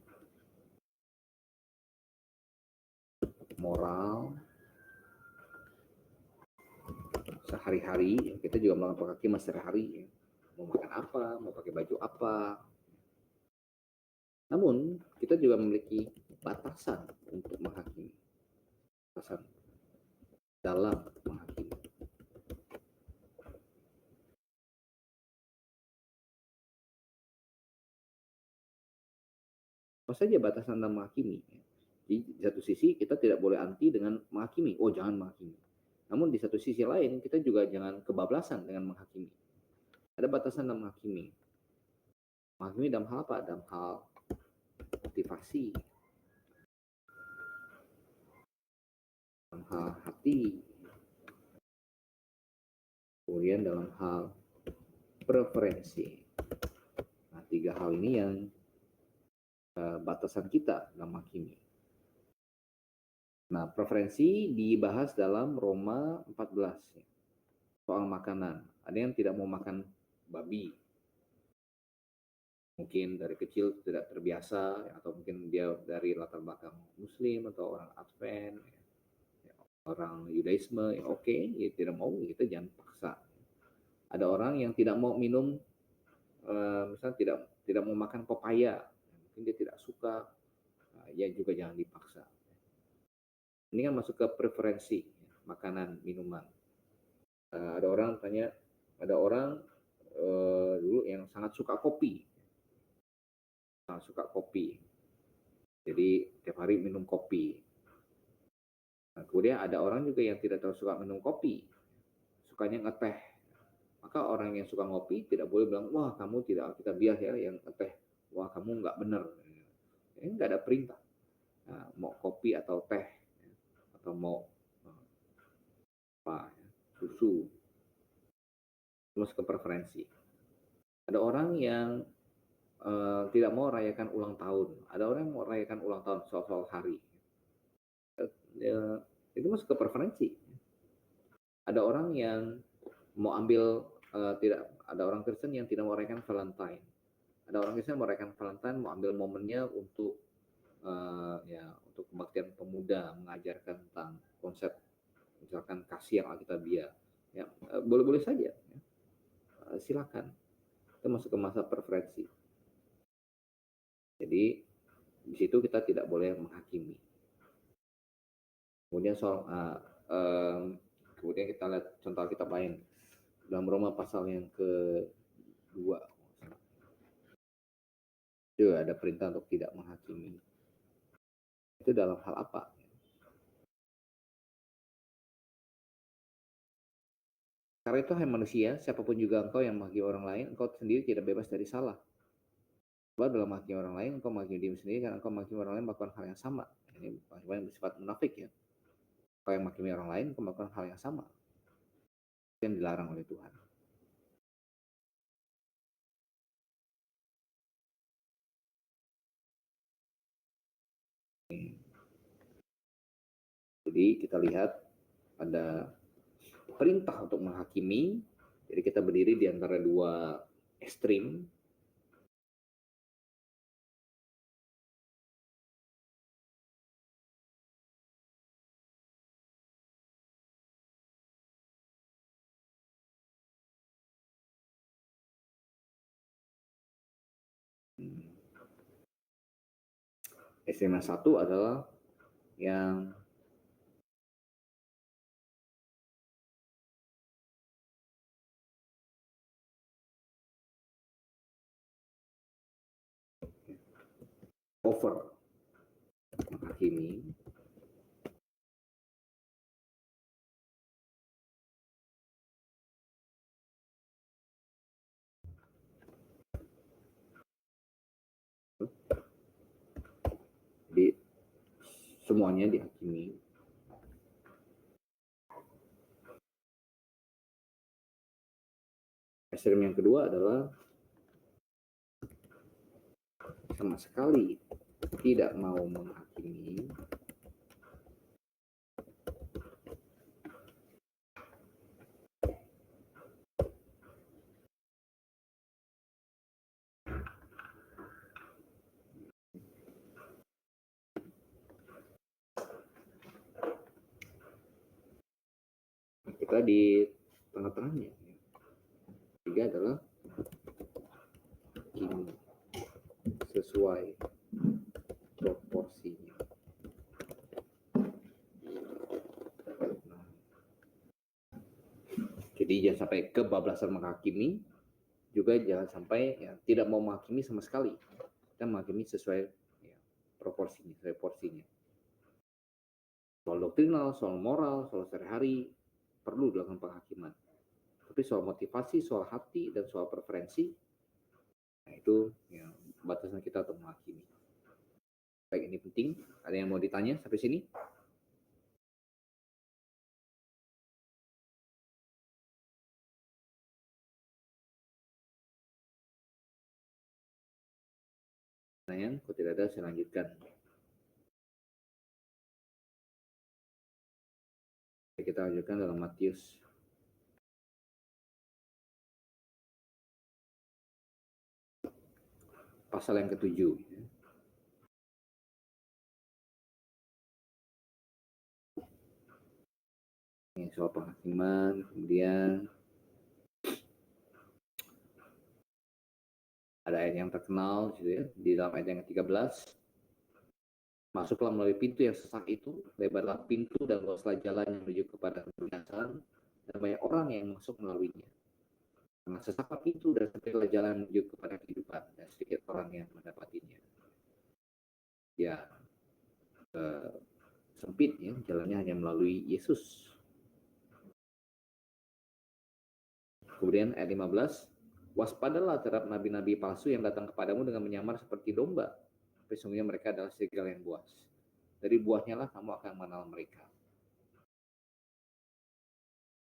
moral, sehari-hari kita juga melakukan penghakiman sehari-hari. Mau makan apa, mau pakai baju apa. Namun kita juga memiliki batasan untuk menghakimi. Batasan dalam menghakimi. Apa saja batasan dalam menghakimi? Di satu sisi kita tidak boleh anti dengan menghakimi. Oh, jangan menghakimi. Namun di satu sisi lain kita juga jangan kebablasan dengan menghakimi. Ada batasan dalam menghakimi. Menghakimi dalam hal apa? Dalam hal motivasi, dalam hal hati, kemudian dalam hal preferensi. Nah, tiga hal ini yang batasan kita dalam menghakimi. Nah, preferensi dibahas dalam Roma 14 ya. Soal makanan. Ada yang tidak mau makan babi. Mungkin dari kecil tidak terbiasa, atau mungkin dia dari latar belakang Muslim atau orang Advent, orang Yudaisme, ya oke, ya tidak mau, kita jangan paksa. Ada orang yang tidak mau minum, misalnya tidak mau makan pepaya, mungkin dia tidak suka, ya juga jangan dipaksa. Ini kan masuk ke preferensi makanan, minuman. Ada orang tanya, ada orang dulu yang sangat suka kopi, jadi tiap hari minum kopi. Nah, kemudian ada orang juga yang tidak terlalu suka minum kopi, sukanya ngeteh. Maka orang yang suka ngopi tidak boleh bilang, wah kamu tidak kita bias ya yang ngeteh, wah kamu nggak benar. Ini nggak ada perintah. Nah, mau kopi atau teh, atau mau apa, susu, terus ke preferensi. Ada orang yang tidak mau rayakan ulang tahun. Ada orang yang mau rayakan ulang tahun soal hari. Itu masuk ke preferensi. Ada orang yang mau ambil tidak, ada orang Kristen yang tidak mau merayakan Valentine. Ada orang Kristen mau merayakan Valentine, mau ambil momennya untuk untuk kebaktian pemuda, mengajarkan tentang konsep misalkan kasih yang alkitabiah. Ya, boleh-boleh saja. Ya. Silakan. Itu masuk ke masa preferensi. Jadi di situ kita tidak boleh menghakimi. Kemudian soal kemudian kita lihat contoh kitab lain dalam Roma pasal yang kedua, itu ada perintah untuk tidak menghakimi. Itu dalam hal apa? Karena itu hai manusia, siapapun juga engkau yang menghakimi orang lain, engkau sendiri tidak bebas dari salah. Sebab dalam menghakimi orang lain, engkau menghakimi diri sendiri, karena engkau menghakimi orang lain melakukan hal yang sama. Ini yang bersifat munafik ya. Engkau yang menghakimi orang lain, engkau melakukan hal yang sama. Itu yang dilarang oleh Tuhan. Jadi kita lihat ada perintah untuk menghakimi. Jadi kita berdiri di antara dua ekstrim. Ekstrim yang satu adalah yang over menghakimi. semuanya dihakimi. Ekstrem yang kedua adalah sama sekali tidak mau menghakimi, kita di tengah-tengahnya. Tiga adalah hakimi sesuai proporsinya. Jadi jangan sampai kebablasan menghakimi, juga jangan sampai ya, tidak mau menghakimi sama sekali. Kita menghakimi sesuai ya, proporsinya, sesuai porsinya. Soal doktrinal, soal moral, soal sehari-hari perlu dilakukan penghakiman. Tapi soal motivasi, soal hati, dan soal preferensi, nah itu ya, batasan kita untuk menghakimi. Baik, ini penting. Ada yang mau ditanya sampai sini? Pertanyaan, kalau tidak ada, saya lanjutkan. Kita lanjutkan dalam Matius pasal yang ke-7. Ini soal penghakiman, kemudian ada ayat yang terkenal gitu ya, di dalam ayat yang ke-13. Masuklah melalui pintu yang sesak itu, lebarlah pintu dan luaslah jalan yang menuju kepada kebinasaan, dan banyak orang yang masuk melaluinya. Karena sesaklah pintu dan sempitlah jalan menuju kepada kehidupan, dan sedikit orang yang mendapatinya. Ya, sempit ya, jalannya hanya melalui Yesus. Kemudian ayat 15, waspadalah terhadap nabi-nabi palsu yang datang kepadamu dengan menyamar seperti domba, tapi sesungguhnya mereka adalah serigala yang buas. Dari buahnya lah kamu akan mengenal mereka.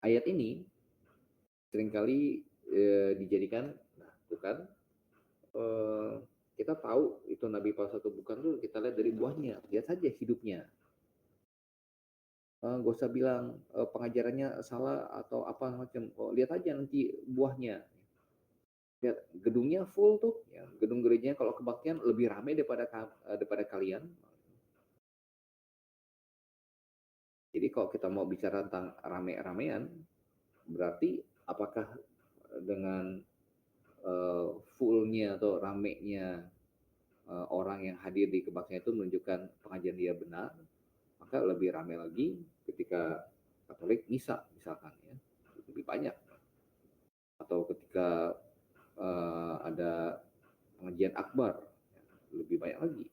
Ayat ini seringkali dijadikan, nah bukan, kita tahu itu nabi palsu atau bukan tuh kita lihat dari buahnya, lihat saja hidupnya. Gak usah bilang pengajarannya salah atau apa macam, lihat aja nanti buahnya. Lihat gedungnya full tuh, ya, gedung gerejanya kalau kebaktian lebih ramai daripada kalian. Jadi kalau kita mau bicara tentang rame-ramean, berarti apakah dengan fullnya atau ramenya orang yang hadir di kebaktian itu menunjukkan pengajian dia benar, maka lebih ramai lagi ketika Katolik misa misalkan ya, lebih banyak. Atau ketika ada pengajian akbar, lebih banyak lagi.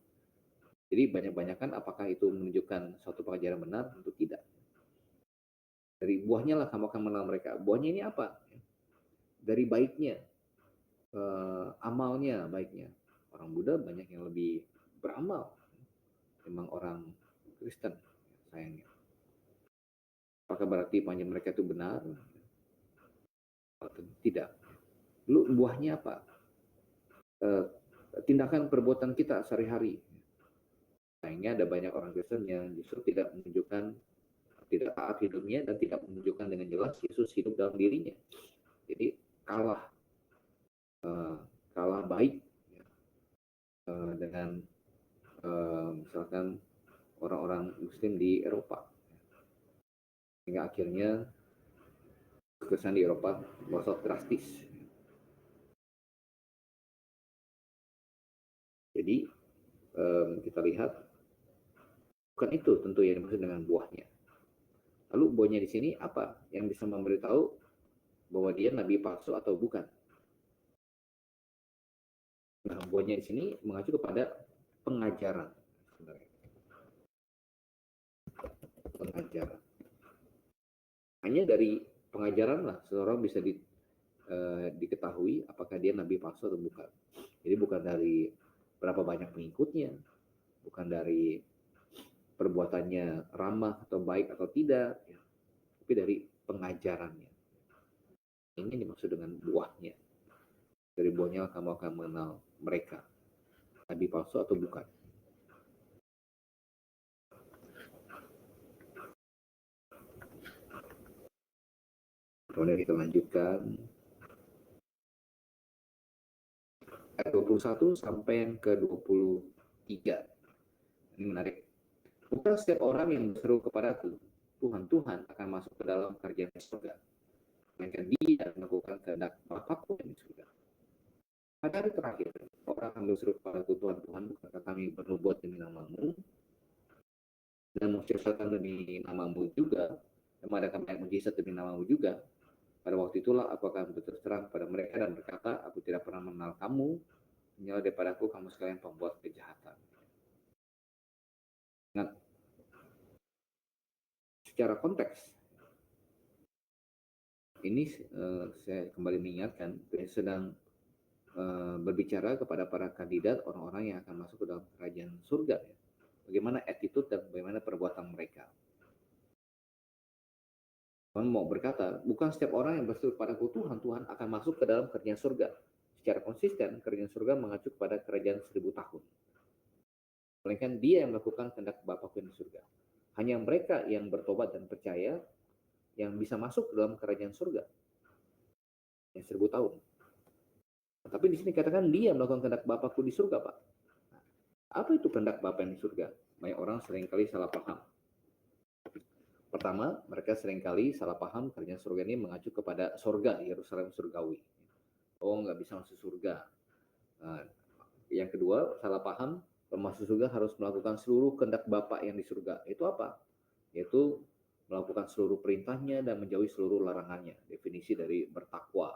Jadi banyak-banyakan apakah itu menunjukkan suatu pengajaran benar? Tentu tidak. Dari buahnya lah kamu akan mengenal mereka. Buahnya ini apa? Dari baiknya, amalnya baiknya. Orang Buddha banyak yang lebih beramal. Memang orang Kristen, sayangnya. Apakah berarti panjang mereka itu benar? Tentu tidak. Lalu buahnya apa? Tindakan perbuatan kita sehari-hari. Sayangnya ada banyak orang Kristen yang justru tidak menunjukkan, tidak taat hidupnya dan tidak menunjukkan dengan jelas Yesus hidup dalam dirinya. Jadi kalah baik dengan misalkan orang-orang Muslim di Eropa, sehingga akhirnya kekerasan di Eropa merosot drastis. Jadi kita lihat bukan itu tentu yang dimaksud dengan buahnya. Lalu buahnya di sini apa yang bisa memberitahu bahwa dia nabi palsu atau bukan? Nah, buahnya di sini mengacu kepada pengajaran. Pengajaran. Hanya dari pengajaran lah seseorang bisa diketahui apakah dia nabi palsu atau bukan. Jadi bukan dari berapa banyak pengikutnya, bukan dari perbuatannya ramah atau baik atau tidak, ya, tapi dari pengajarannya. Ini dimaksud dengan buahnya. Dari buahnya kamu akan mengenal mereka, nabi palsu atau bukan. Kemudian kita lanjutkan ayat 21 sampai yang ke 23. Ini menarik. Bukan setiap orang yang berseru kepadaku, Tuhan, Tuhan, akan masuk ke dalam kerajaan surga, melainkan dia melakukan kehendak Bapa-Ku yang di surga. Pada hari terakhir, orang akan berseru kepadaku, Tuhan, Tuhan, bukankah kami bernubuat demi nama-Mu, dan mengusir setan demi nama-Mu juga, dan mengadakan banyak mujizat demi nama-Mu juga. Pada waktu itulah aku akan berterus terang pada mereka dan berkata, aku tidak pernah mengenal kamu, menyala daripadaku kamu sekalian pembuat kejahatan. Ingat, secara konteks, ini saya kembali mengingatkan, saya sedang berbicara kepada para kandidat orang-orang yang akan masuk ke dalam kerajaan surga. Ya. Bagaimana attitude dan bagaimana perbuatan mereka. Tuhan mau berkata, bukan setiap orang yang berseru kepadaku, Tuhan, Tuhan akan masuk ke dalam kerajaan surga. Secara konsisten, kerajaan surga mengacu kepada kerajaan 1000 tahun. Melainkan dia yang melakukan kehendak Bapa-Ku yang di surga. Hanya mereka yang bertobat dan percaya yang bisa masuk ke dalam kerajaan surga. Yang 1000 tahun. Tapi di sini katakan dia melakukan kehendak Bapa-Ku di surga, Pak. Nah, apa itu kehendak Bapa yang di surga? Banyak orang seringkali salah paham. Pertama, mereka seringkali salah paham kerajaan surga ini mengacu kepada surga, Yerusalem surgawi. Oh, nggak bisa masuk surga. Nah, yang kedua, salah paham, masuk surga harus melakukan seluruh kehendak Bapa yang di surga. Itu apa? Yaitu melakukan seluruh perintahnya dan menjauhi seluruh larangannya. Definisi dari bertakwa.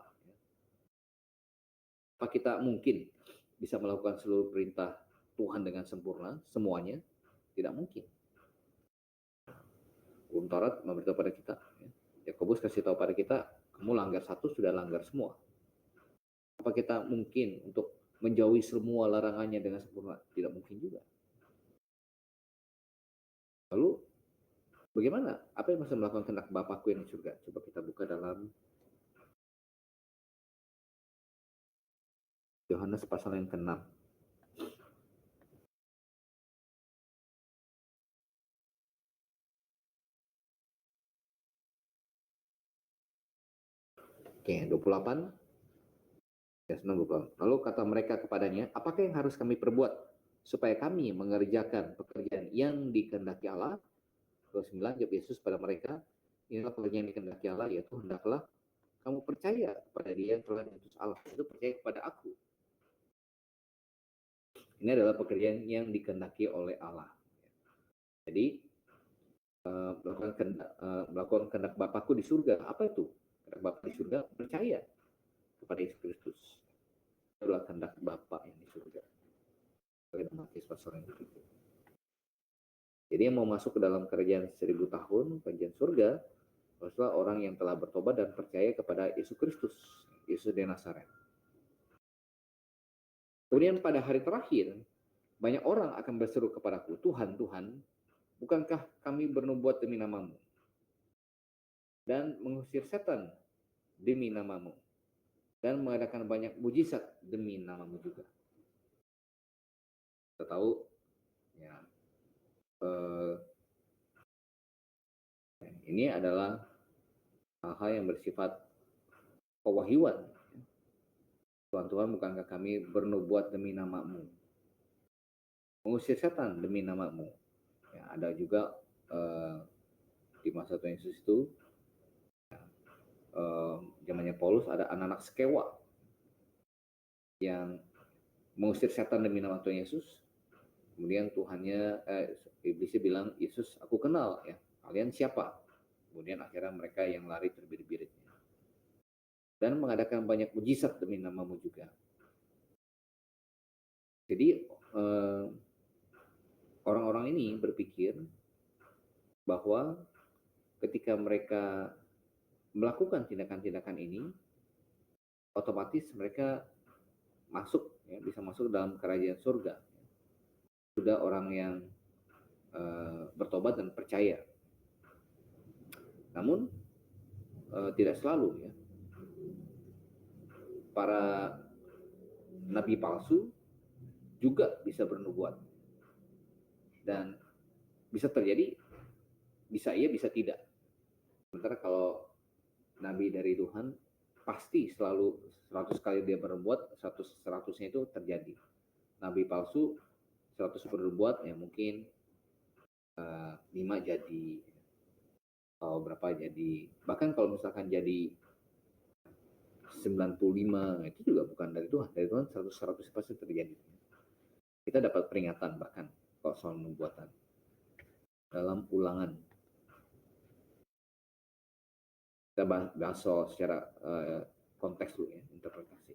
Apa kita mungkin bisa melakukan seluruh perintah Tuhan dengan sempurna, semuanya? Tidak mungkin. Taurat memberitahu pada kita, Yakobus kasih tahu pada kita, kamu langgar satu sudah langgar semua. Apa kita mungkin untuk menjauhi semua larangannya dengan sempurna? Tidak mungkin juga. Lalu bagaimana? Apa yang masih melakukan kehendak Bapa-Ku yang di surga? Coba kita buka dalam Yohanes pasal yang ke-6. Oke, 28. Ya, 28. Lalu kata mereka kepadanya, apakah yang harus kami perbuat supaya kami mengerjakan pekerjaan yang dikehendaki Allah? 29, jawab Yesus pada mereka, inilah pekerjaan yang dikehendaki Allah, yaitu hendaklah kamu percaya kepada dia yang telah diutus Allah. Itu percaya kepada aku. Ini adalah pekerjaan yang dikehendaki oleh Allah. Jadi, melakukan kehendak Bapa-Ku di surga. Apa itu? Kehendak Bapa di surga, percaya kepada Yesus Kristus. Itu adalah kehendak Bapa yang di surga. Jadi yang mau masuk ke dalam kerajaan 1000 tahun, kerajaan surga, haruslah orang yang telah bertobat dan percaya kepada Yesus Kristus, Yesus dari Nazaret. Kemudian pada hari terakhir, banyak orang akan berseru kepadaku, Tuhan, Tuhan, bukankah kami bernubuat demi nama-Mu? Dan mengusir setan demi nama-Mu. Dan mengadakan banyak mujizat demi nama-Mu juga. Kita tahu, ya, ini adalah hal-hal yang bersifat pewahyuan. Tuhan, Tuhan, bukankah kami bernubuat demi nama-Mu? Mengusir setan demi nama-Mu. Ya, ada juga di masa Tuhan Yesus itu, zamannya Paulus, ada anak-anak Skewa yang mengusir setan demi nama Tuhan Yesus. Kemudian iblisnya bilang, Yesus aku kenal, ya, kalian siapa? Kemudian akhirnya mereka yang lari terbirit-birit. Dan mengadakan banyak mujizat demi nama-Mu juga. Jadi orang-orang ini berpikir bahwa ketika mereka melakukan tindakan-tindakan ini, otomatis mereka masuk, ya, bisa masuk dalam kerajaan surga. Sudah orang yang bertobat dan percaya. Namun tidak selalu ya. Para nabi palsu juga bisa bernubuat, dan bisa terjadi, bisa iya bisa tidak. Sementara kalau nabi dari Tuhan pasti selalu 100 kali dia bernubuat, 100-nya itu terjadi. Nabi palsu 100 bernubuat ya mungkin 5 jadi, atau berapa jadi, bahkan kalau misalkan jadi 95 itu juga bukan dari Tuhan. Dari Tuhan 100 pasti terjadi. Kita dapat peringatan bahkan kalau soal nubuatan dalam Ulangan. Kita bahas soal secara konteks dulu ya, interpretasi.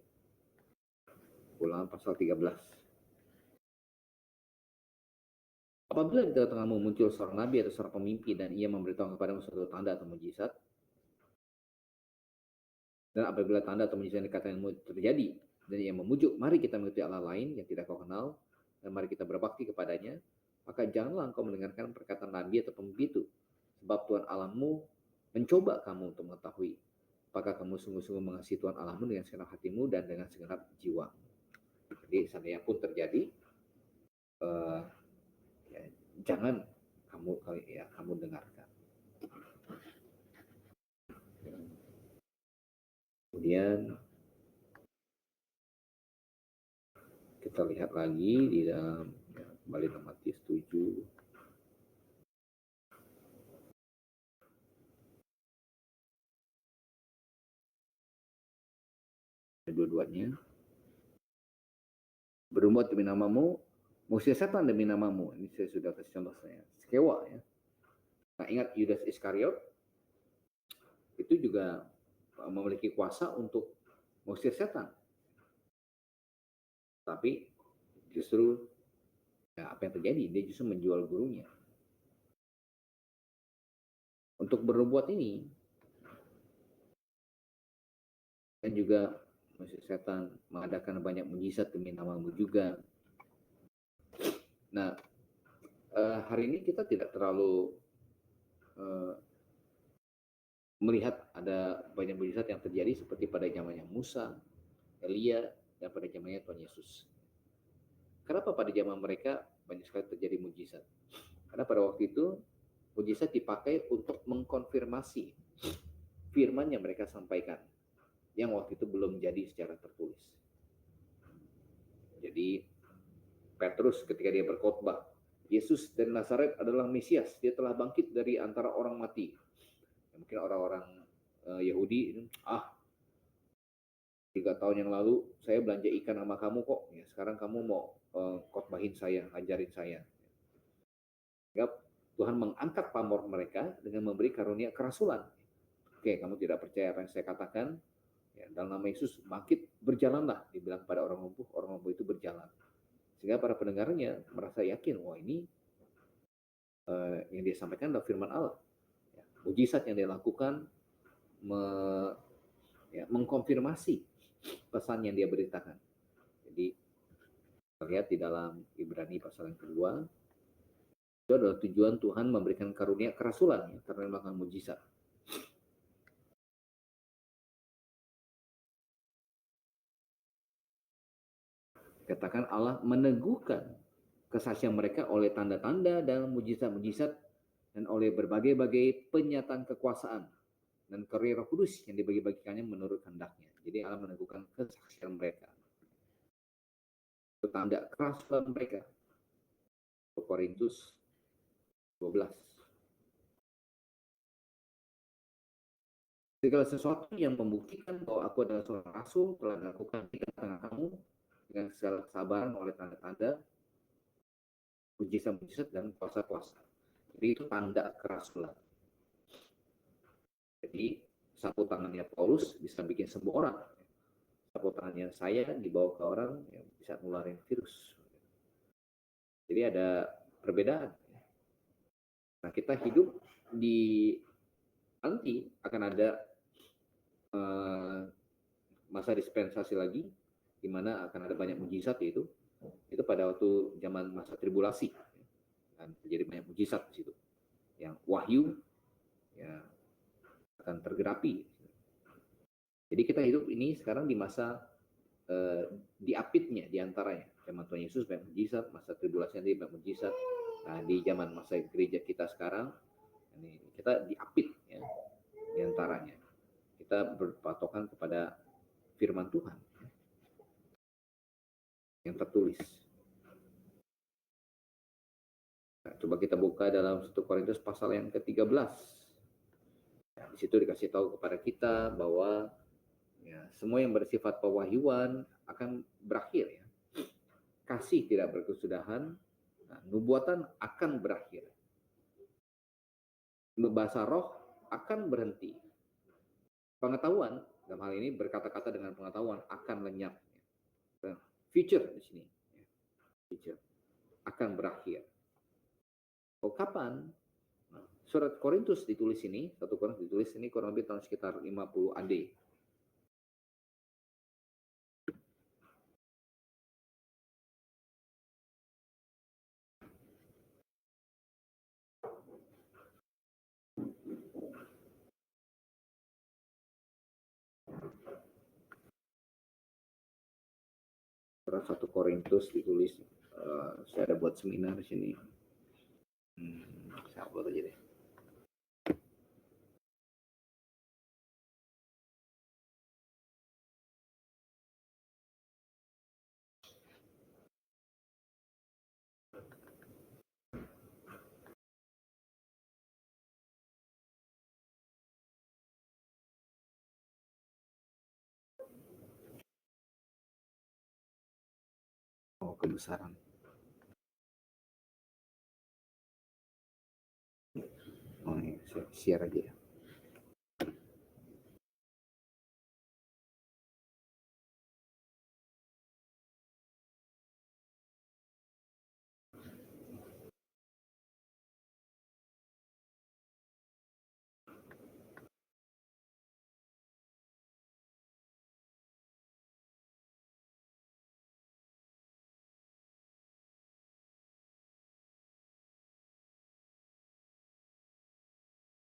Ulangan pasal 13. Apabila di tengah-tengahmu muncul seorang nabi atau seorang pemimpin dan ia memberitahu kepadamu suatu tanda atau mujizat, dan apabila tanda atau mujizat yang dikatakanmu terjadi dan ia memujuk, mari kita mengikuti Allah lain yang tidak kau kenal, dan mari kita berbakti kepadanya, maka janganlah engkau mendengarkan perkataan nabi atau pemimpin itu, sebab Tuhan Allahmu mencoba kamu untuk mengetahui apakah kamu sungguh-sungguh mengasihi Tuhan Allahmu dengan segenap hatimu dan dengan segenap jiwa. Jadi seandainya pun terjadi, ya, jangan kamu dengarkan. Kemudian kita lihat lagi di dalam kembali ke Matius 7. Dua-duanya. Berbuat demi namamu, mengusir setan demi namamu. Ini saya sudah kasih contoh saya. Skewa ya. Nah, ingat Yudas Iskariot itu juga memiliki kuasa untuk mengusir setan. Tapi justru ya, apa yang terjadi? Dia justru menjual gurunya. Untuk berbuat ini dan juga mengusir setan, mengadakan banyak mujizat demi namamu juga. Nah, hari ini kita tidak terlalu melihat ada banyak mujizat yang terjadi seperti pada zamannya Musa, Elia, dan pada zamannya Tuhan Yesus. Kenapa pada zaman mereka banyak sekali terjadi mujizat? Karena pada waktu itu mujizat dipakai untuk mengkonfirmasi firman yang mereka sampaikan, yang waktu itu belum jadi secara tertulis. Jadi Petrus ketika dia berkhotbah, Yesus dari Nazaret adalah Mesias, dia telah bangkit dari antara orang mati. Mungkin orang-orang Yahudi, 3 tahun yang lalu saya belanja ikan sama kamu kok, ya sekarang kamu mau khotbahin saya, ajarin saya. Sehingga Tuhan mengangkat pamor mereka dengan memberi karunia kerasulan. Oke, kamu tidak percaya apa yang saya katakan, ya, dalam nama Yesus bangkit, berjalanlah, dibilang pada orang lumpuh itu berjalan. Sehingga para pendengarnya merasa yakin, wah ini yang dia sampaikan adalah firman Allah. Ya, mujizat yang dia lakukan mengkonfirmasi pesan yang dia beritakan. Jadi kita lihat di dalam Ibrani pasal yang kedua, itu adalah tujuan Tuhan memberikan karunia kerasulan ya, karena melakukan mujizat. Katakan Allah meneguhkan kesaksian mereka oleh tanda-tanda dan mujizat-mujizat dan oleh berbagai-bagai penyataan kekuasaan dan karunia Roh Kudus yang dibagi-bagikannya menurut kehendaknya. Jadi Allah meneguhkan kesaksian mereka. Itu tanda kerasulan mereka. Korintus 12. Segala sesuatu yang membuktikan bahwa aku adalah seorang rasul telah dilakukan di tengah kamu dengan segala kesabaran oleh tanda-tanda, mujizat-mujizat dan kuasa-kuasa. Jadi itu tanda kerasulan. Jadi sapu tangannya Paulus bisa bikin sembuh orang. Sapu tangannya saya dibawa ke orang yang bisa nularin virus. Jadi ada perbedaan. Nah, kita hidup di nanti akan ada masa dispensasi lagi, di mana akan ada banyak mujizat itu pada waktu zaman masa tribulasi. akan terjadi banyak mujizat di situ. Yang wahyu ya akan tergenapi. Jadi kita hidup ini sekarang di masa diapitnya diantaranya. Zaman Tuhan Yesus banyak mujizat, masa tribulasi nanti banyak mujizat. Nah di zaman masa gereja kita sekarang, ini kita diapit ya diantaranya. Kita berpatokan kepada firman Tuhan yang tertulis. Nah, coba kita buka dalam 1 Korintus pasal yang ke-13. Nah, di situ dikasih tahu kepada kita bahwa ya, semua yang bersifat pewahyuan akan berakhir ya. Kasih tidak berkesudahan, nah, nubuatan akan berakhir. Bahasa roh akan berhenti. Pengetahuan, dalam hal ini berkata-kata dengan pengetahuan akan lenyap. Future di sini. Future akan berakhir. Oh, kapan? Nah, surat Korintus ditulis ini, 1 Korintus ditulis ini kurang lebih tahun sekitar 50 AD. Surat 1 Korintus ditulis, saya ada buat seminar di sini. Saya upload aja deh. Oh, kebesaran. Oh, ini saya share aja ya.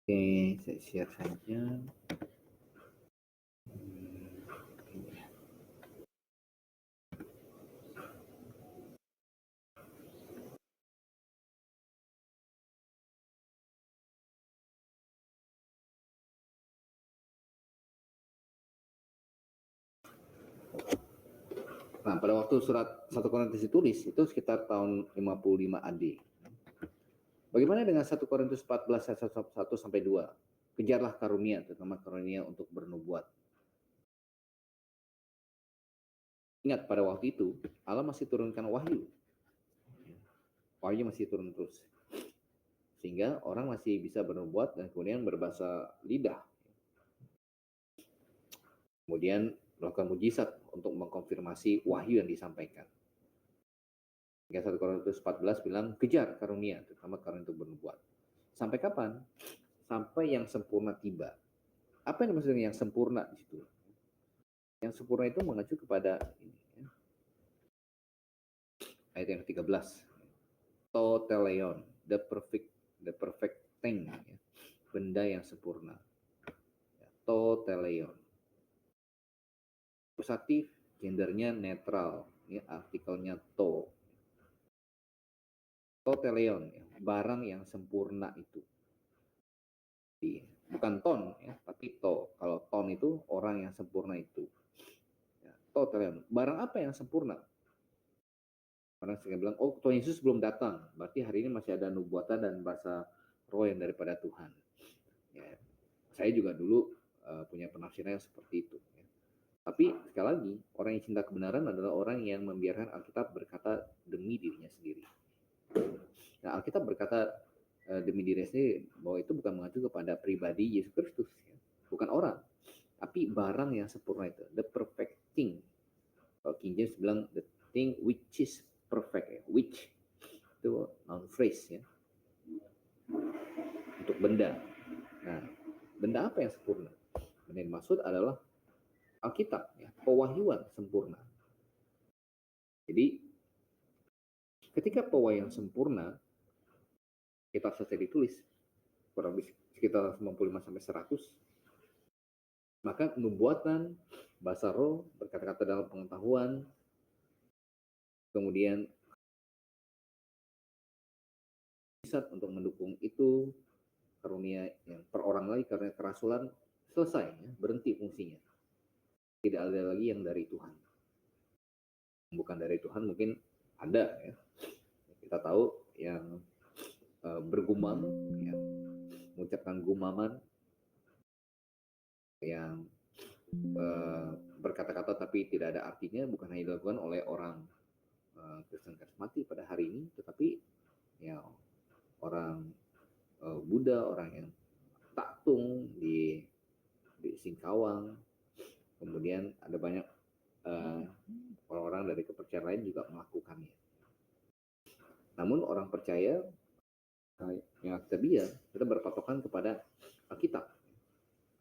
Oke, saya share saja. Nah, pada waktu surat 1 Korintus ditulis, itu sekitar tahun 55 AD. Bagaimana dengan 1 Korintus 14 ayat 1 sampai 2? Kejarlah karunia, terutama karunia untuk bernubuat. Ingat, pada waktu itu, Allah masih turunkan wahyu. Wahyu masih turun terus. Sehingga orang masih bisa bernubuat dan kemudian berbahasa lidah. Kemudian melakukan mujizat untuk mengkonfirmasi wahyu yang disampaikan. Hingga 1 Korintus 14 bilang, kejar karunia, terutama karunia untuk bernubuat. Sampai kapan? Sampai yang sempurna tiba. Apa yang dimaksud dengan yang sempurna di situ? Yang sempurna itu mengacu kepada ini, ya. Ayat yang ke-13. Toteleon, the perfect thing, ya. Benda yang sempurna. Toteleon. Akusatif, gendernya netral, ya, artikelnya to. Toteleon, ya, barang yang sempurna itu. Bukan ton, ya, tapi to. Kalau ton itu orang yang sempurna itu. Ya, toteleon. Barang apa yang sempurna? Orang sering bilang, oh Tuhan Yesus belum datang. Berarti hari ini masih ada nubuatan dan bahasa roh yang daripada Tuhan. Ya, saya juga dulu punya penafsiran yang seperti itu. Ya. Tapi sekali lagi, orang yang cinta kebenaran adalah orang yang membiarkan Alkitab berkata demi dirinya sendiri. Nah, Alkitab berkata demi dirinya sendiri bahwa itu bukan mengacu kepada pribadi Yesus Kristus, ya. Bukan orang, tapi barang yang sempurna itu, the perfect thing. Kalau King James bilang the thing which is perfect, ya. Which itu noun phrase, ya, untuk benda. Nah, benda apa yang sempurna? Benda yang dimaksud adalah Alkitab, ya, pewahyuan sempurna. Jadi ketika pewahyuan sempurna, kitab selesai ditulis, kurang lebih sekitar 95-100, maka nubuatan, bahasa roh, berkata-kata dalam pengetahuan, kemudian untuk mendukung itu, karunia yang per orang lagi karena kerasulan, selesai ya, berhenti fungsinya. Tidak ada lagi yang dari Tuhan. Bukan dari Tuhan mungkin ada ya. Kita tahu yang bergumam, yang mengucapkan gumaman, yang berkata-kata tapi tidak ada artinya, bukan hanya dilakukan oleh orang Kristen karismatik pada hari ini, tetapi ya orang Buddha, orang yang taktung di Singkawang, kemudian ada banyak orang-orang dari kepercayaan lain juga melakukannya. Namun orang percaya yang aktabia, kita berpatokan kepada Alkitab.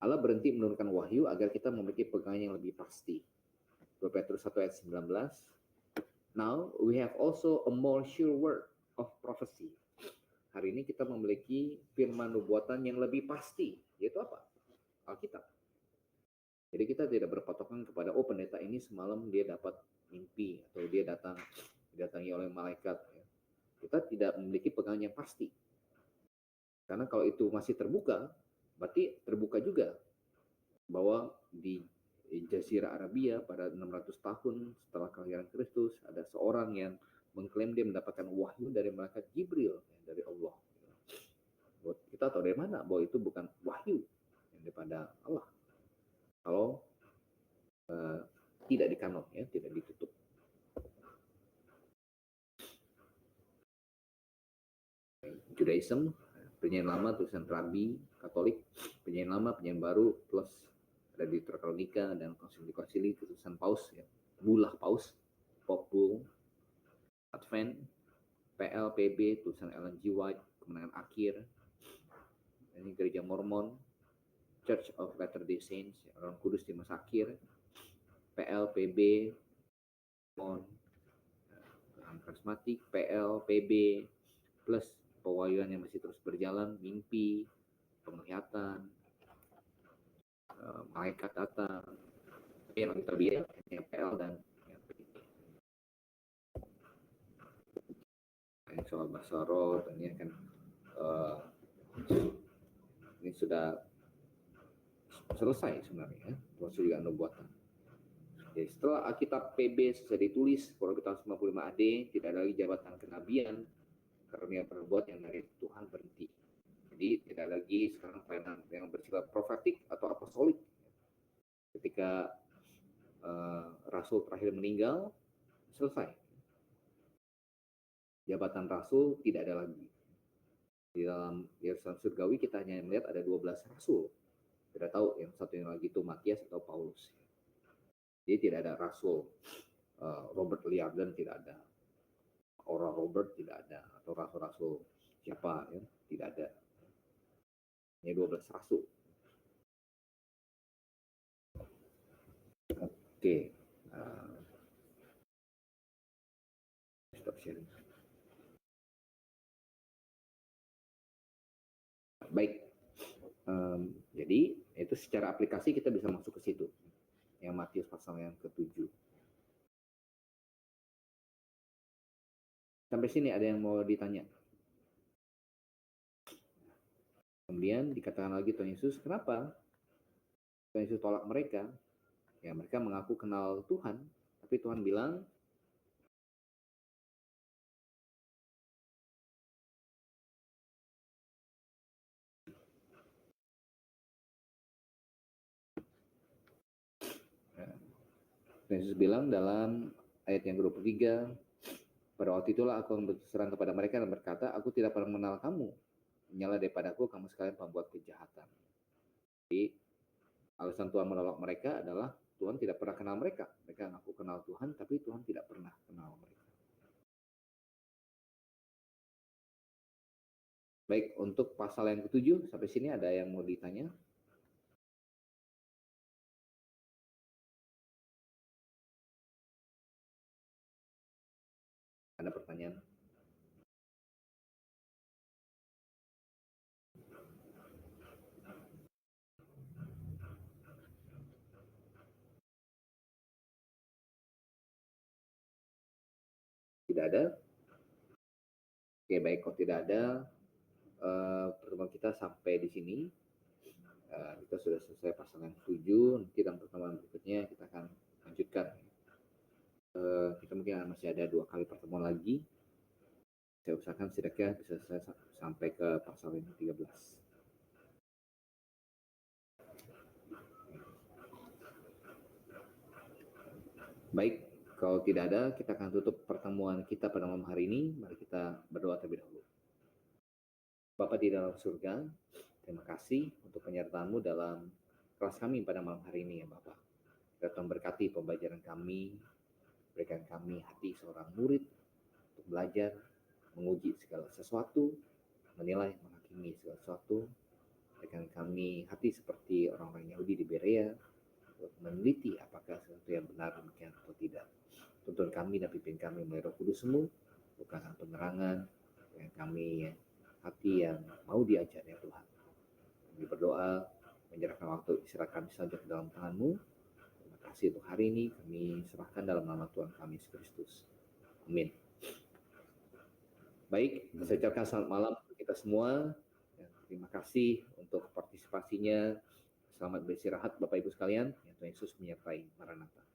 Allah berhenti menurunkan wahyu agar kita memiliki pegangan yang lebih pasti. 2 Petrus 1 ayat 19. Now we have also a more sure word of prophecy. Hari ini kita memiliki firman nubuatan yang lebih pasti, yaitu apa? Alkitab. Jadi kita tidak berpatokan kepada pendeta ini semalam dia dapat mimpi atau dia didatangi oleh malaikat. Kita tidak memiliki pegangan yang pasti. Karena kalau itu masih terbuka, berarti terbuka juga bahwa di Jazirah Arabia pada 600 tahun setelah kelahiran Kristus ada seorang yang mengklaim dia mendapatkan wahyu dari malaikat Jibril, dari Allah. Kita tahu dari mana bahwa itu bukan wahyu yang daripada Allah. Kalau tidak dikanon, ya, tidak ditutup. Judaism, perjanjian lama tulisan Rabi, Katolik, perjanjian lama, perjanjian baru, plus ada di Deuterononika dan konsili tulisan Paus, ya, bulah Paus, Pope Bull, Advent, PLPB, tulisan Ellen G. White, kemenangan akhir, ini gereja Mormon, Church of Latter-day Saints, orang kudus di masa akhir, PLPB, Mormon, karismatik, PLPB, plus pewahyuan yang masih terus berjalan, mimpi, penglihatan, malaikat datang, yang terbiak, PL dan ini soal bahasa roh, ini akan ini sudah selesai sebenarnya, proses juga nubuatan. Jadi setelah Alkitab PB selesai ditulis, kurang lebih tahun 95 AD, tidak ada lagi jabatan kenabian, karunia perbuatan yang dari Tuhan berhenti. Jadi tidak lagi sekarang pelayanan yang bersifat profetik atau apostolik. Ketika Rasul terakhir meninggal, selesai. Jabatan Rasul tidak ada lagi. Di dalam Yerusalem surgawi kita hanya melihat ada 12 Rasul. Tidak tahu yang satu yang lagi itu Matias atau Paulus. Jadi tidak ada Rasul Robert Liardon, tidak ada Oral Robert, tidak ada, atau rasul-rasul siapa, ya, tidak ada. Ini 12 rasul. Oke. Stop sharing. Baik. Jadi itu secara aplikasi kita bisa masuk ke situ. Yang Matius pasal yang ke-7. Sampai sini ada yang mau ditanya? Kemudian dikatakan lagi Tuhan Yesus, kenapa Tuhan Yesus tolak mereka? Ya, mereka mengaku kenal Tuhan, tapi Tuhan bilang, Tuhan Yesus bilang dalam ayat yang ke-23, pada waktu itulah aku berserang kepada mereka dan berkata, aku tidak pernah mengenal kamu. Menyala daripadaku, kamu sekalian pembuat kejahatan. Jadi, alasan Tuhan menolak mereka adalah Tuhan tidak pernah kenal mereka. Mereka mengaku kenal Tuhan, tapi Tuhan tidak pernah kenal mereka. Baik, untuk pasal yang ke-7, sampai sini ada yang mau ditanya? Ada pertanyaan? ada? Oke, baik. Kalau tidak ada, pertemuan kita sampai di sini. Kita sudah selesai pasal yang 7. Nanti dalam pertemuan berikutnya kita akan lanjutkan. Kita mungkin masih ada 2 kali pertemuan lagi. Saya usahakan setidaknya bisa selesai sampai ke pasal yang 13. Baik, kalau tidak ada, kita akan tutup pertemuan kita pada malam hari ini. Mari kita berdoa terlebih dahulu. Bapa di dalam surga, terima kasih untuk penyertaan-Mu dalam kelas kami pada malam hari ini ya Bapak. Tuhan berkati pembelajaran kami, berikan kami hati seorang murid untuk belajar, menguji segala sesuatu, menilai, menghakimi segala sesuatu. Berikan kami hati seperti orang-orang Yahudi di Berea, untuk meneliti apakah sesuatu yang benar demikian atau tidak. Tuntun kami dan pimpin kami melalui Roh Kudus-Mu, bukan penerangan, dengan kami hati yang mau diajar ya Tuhan. Kami berdoa, menyerahkan waktu istirahat kami selanjutnya ke dalam tangan-Mu. Terima kasih untuk hari ini, kami serahkan dalam nama Tuhan kami Yesus Kristus. Amin. Baik, saya ucapkan selamat malam untuk kita semua. Terima kasih untuk partisipasinya. Selamat beristirahat Bapak Ibu sekalian. Tuhan Yesus menyertai. Maranatha.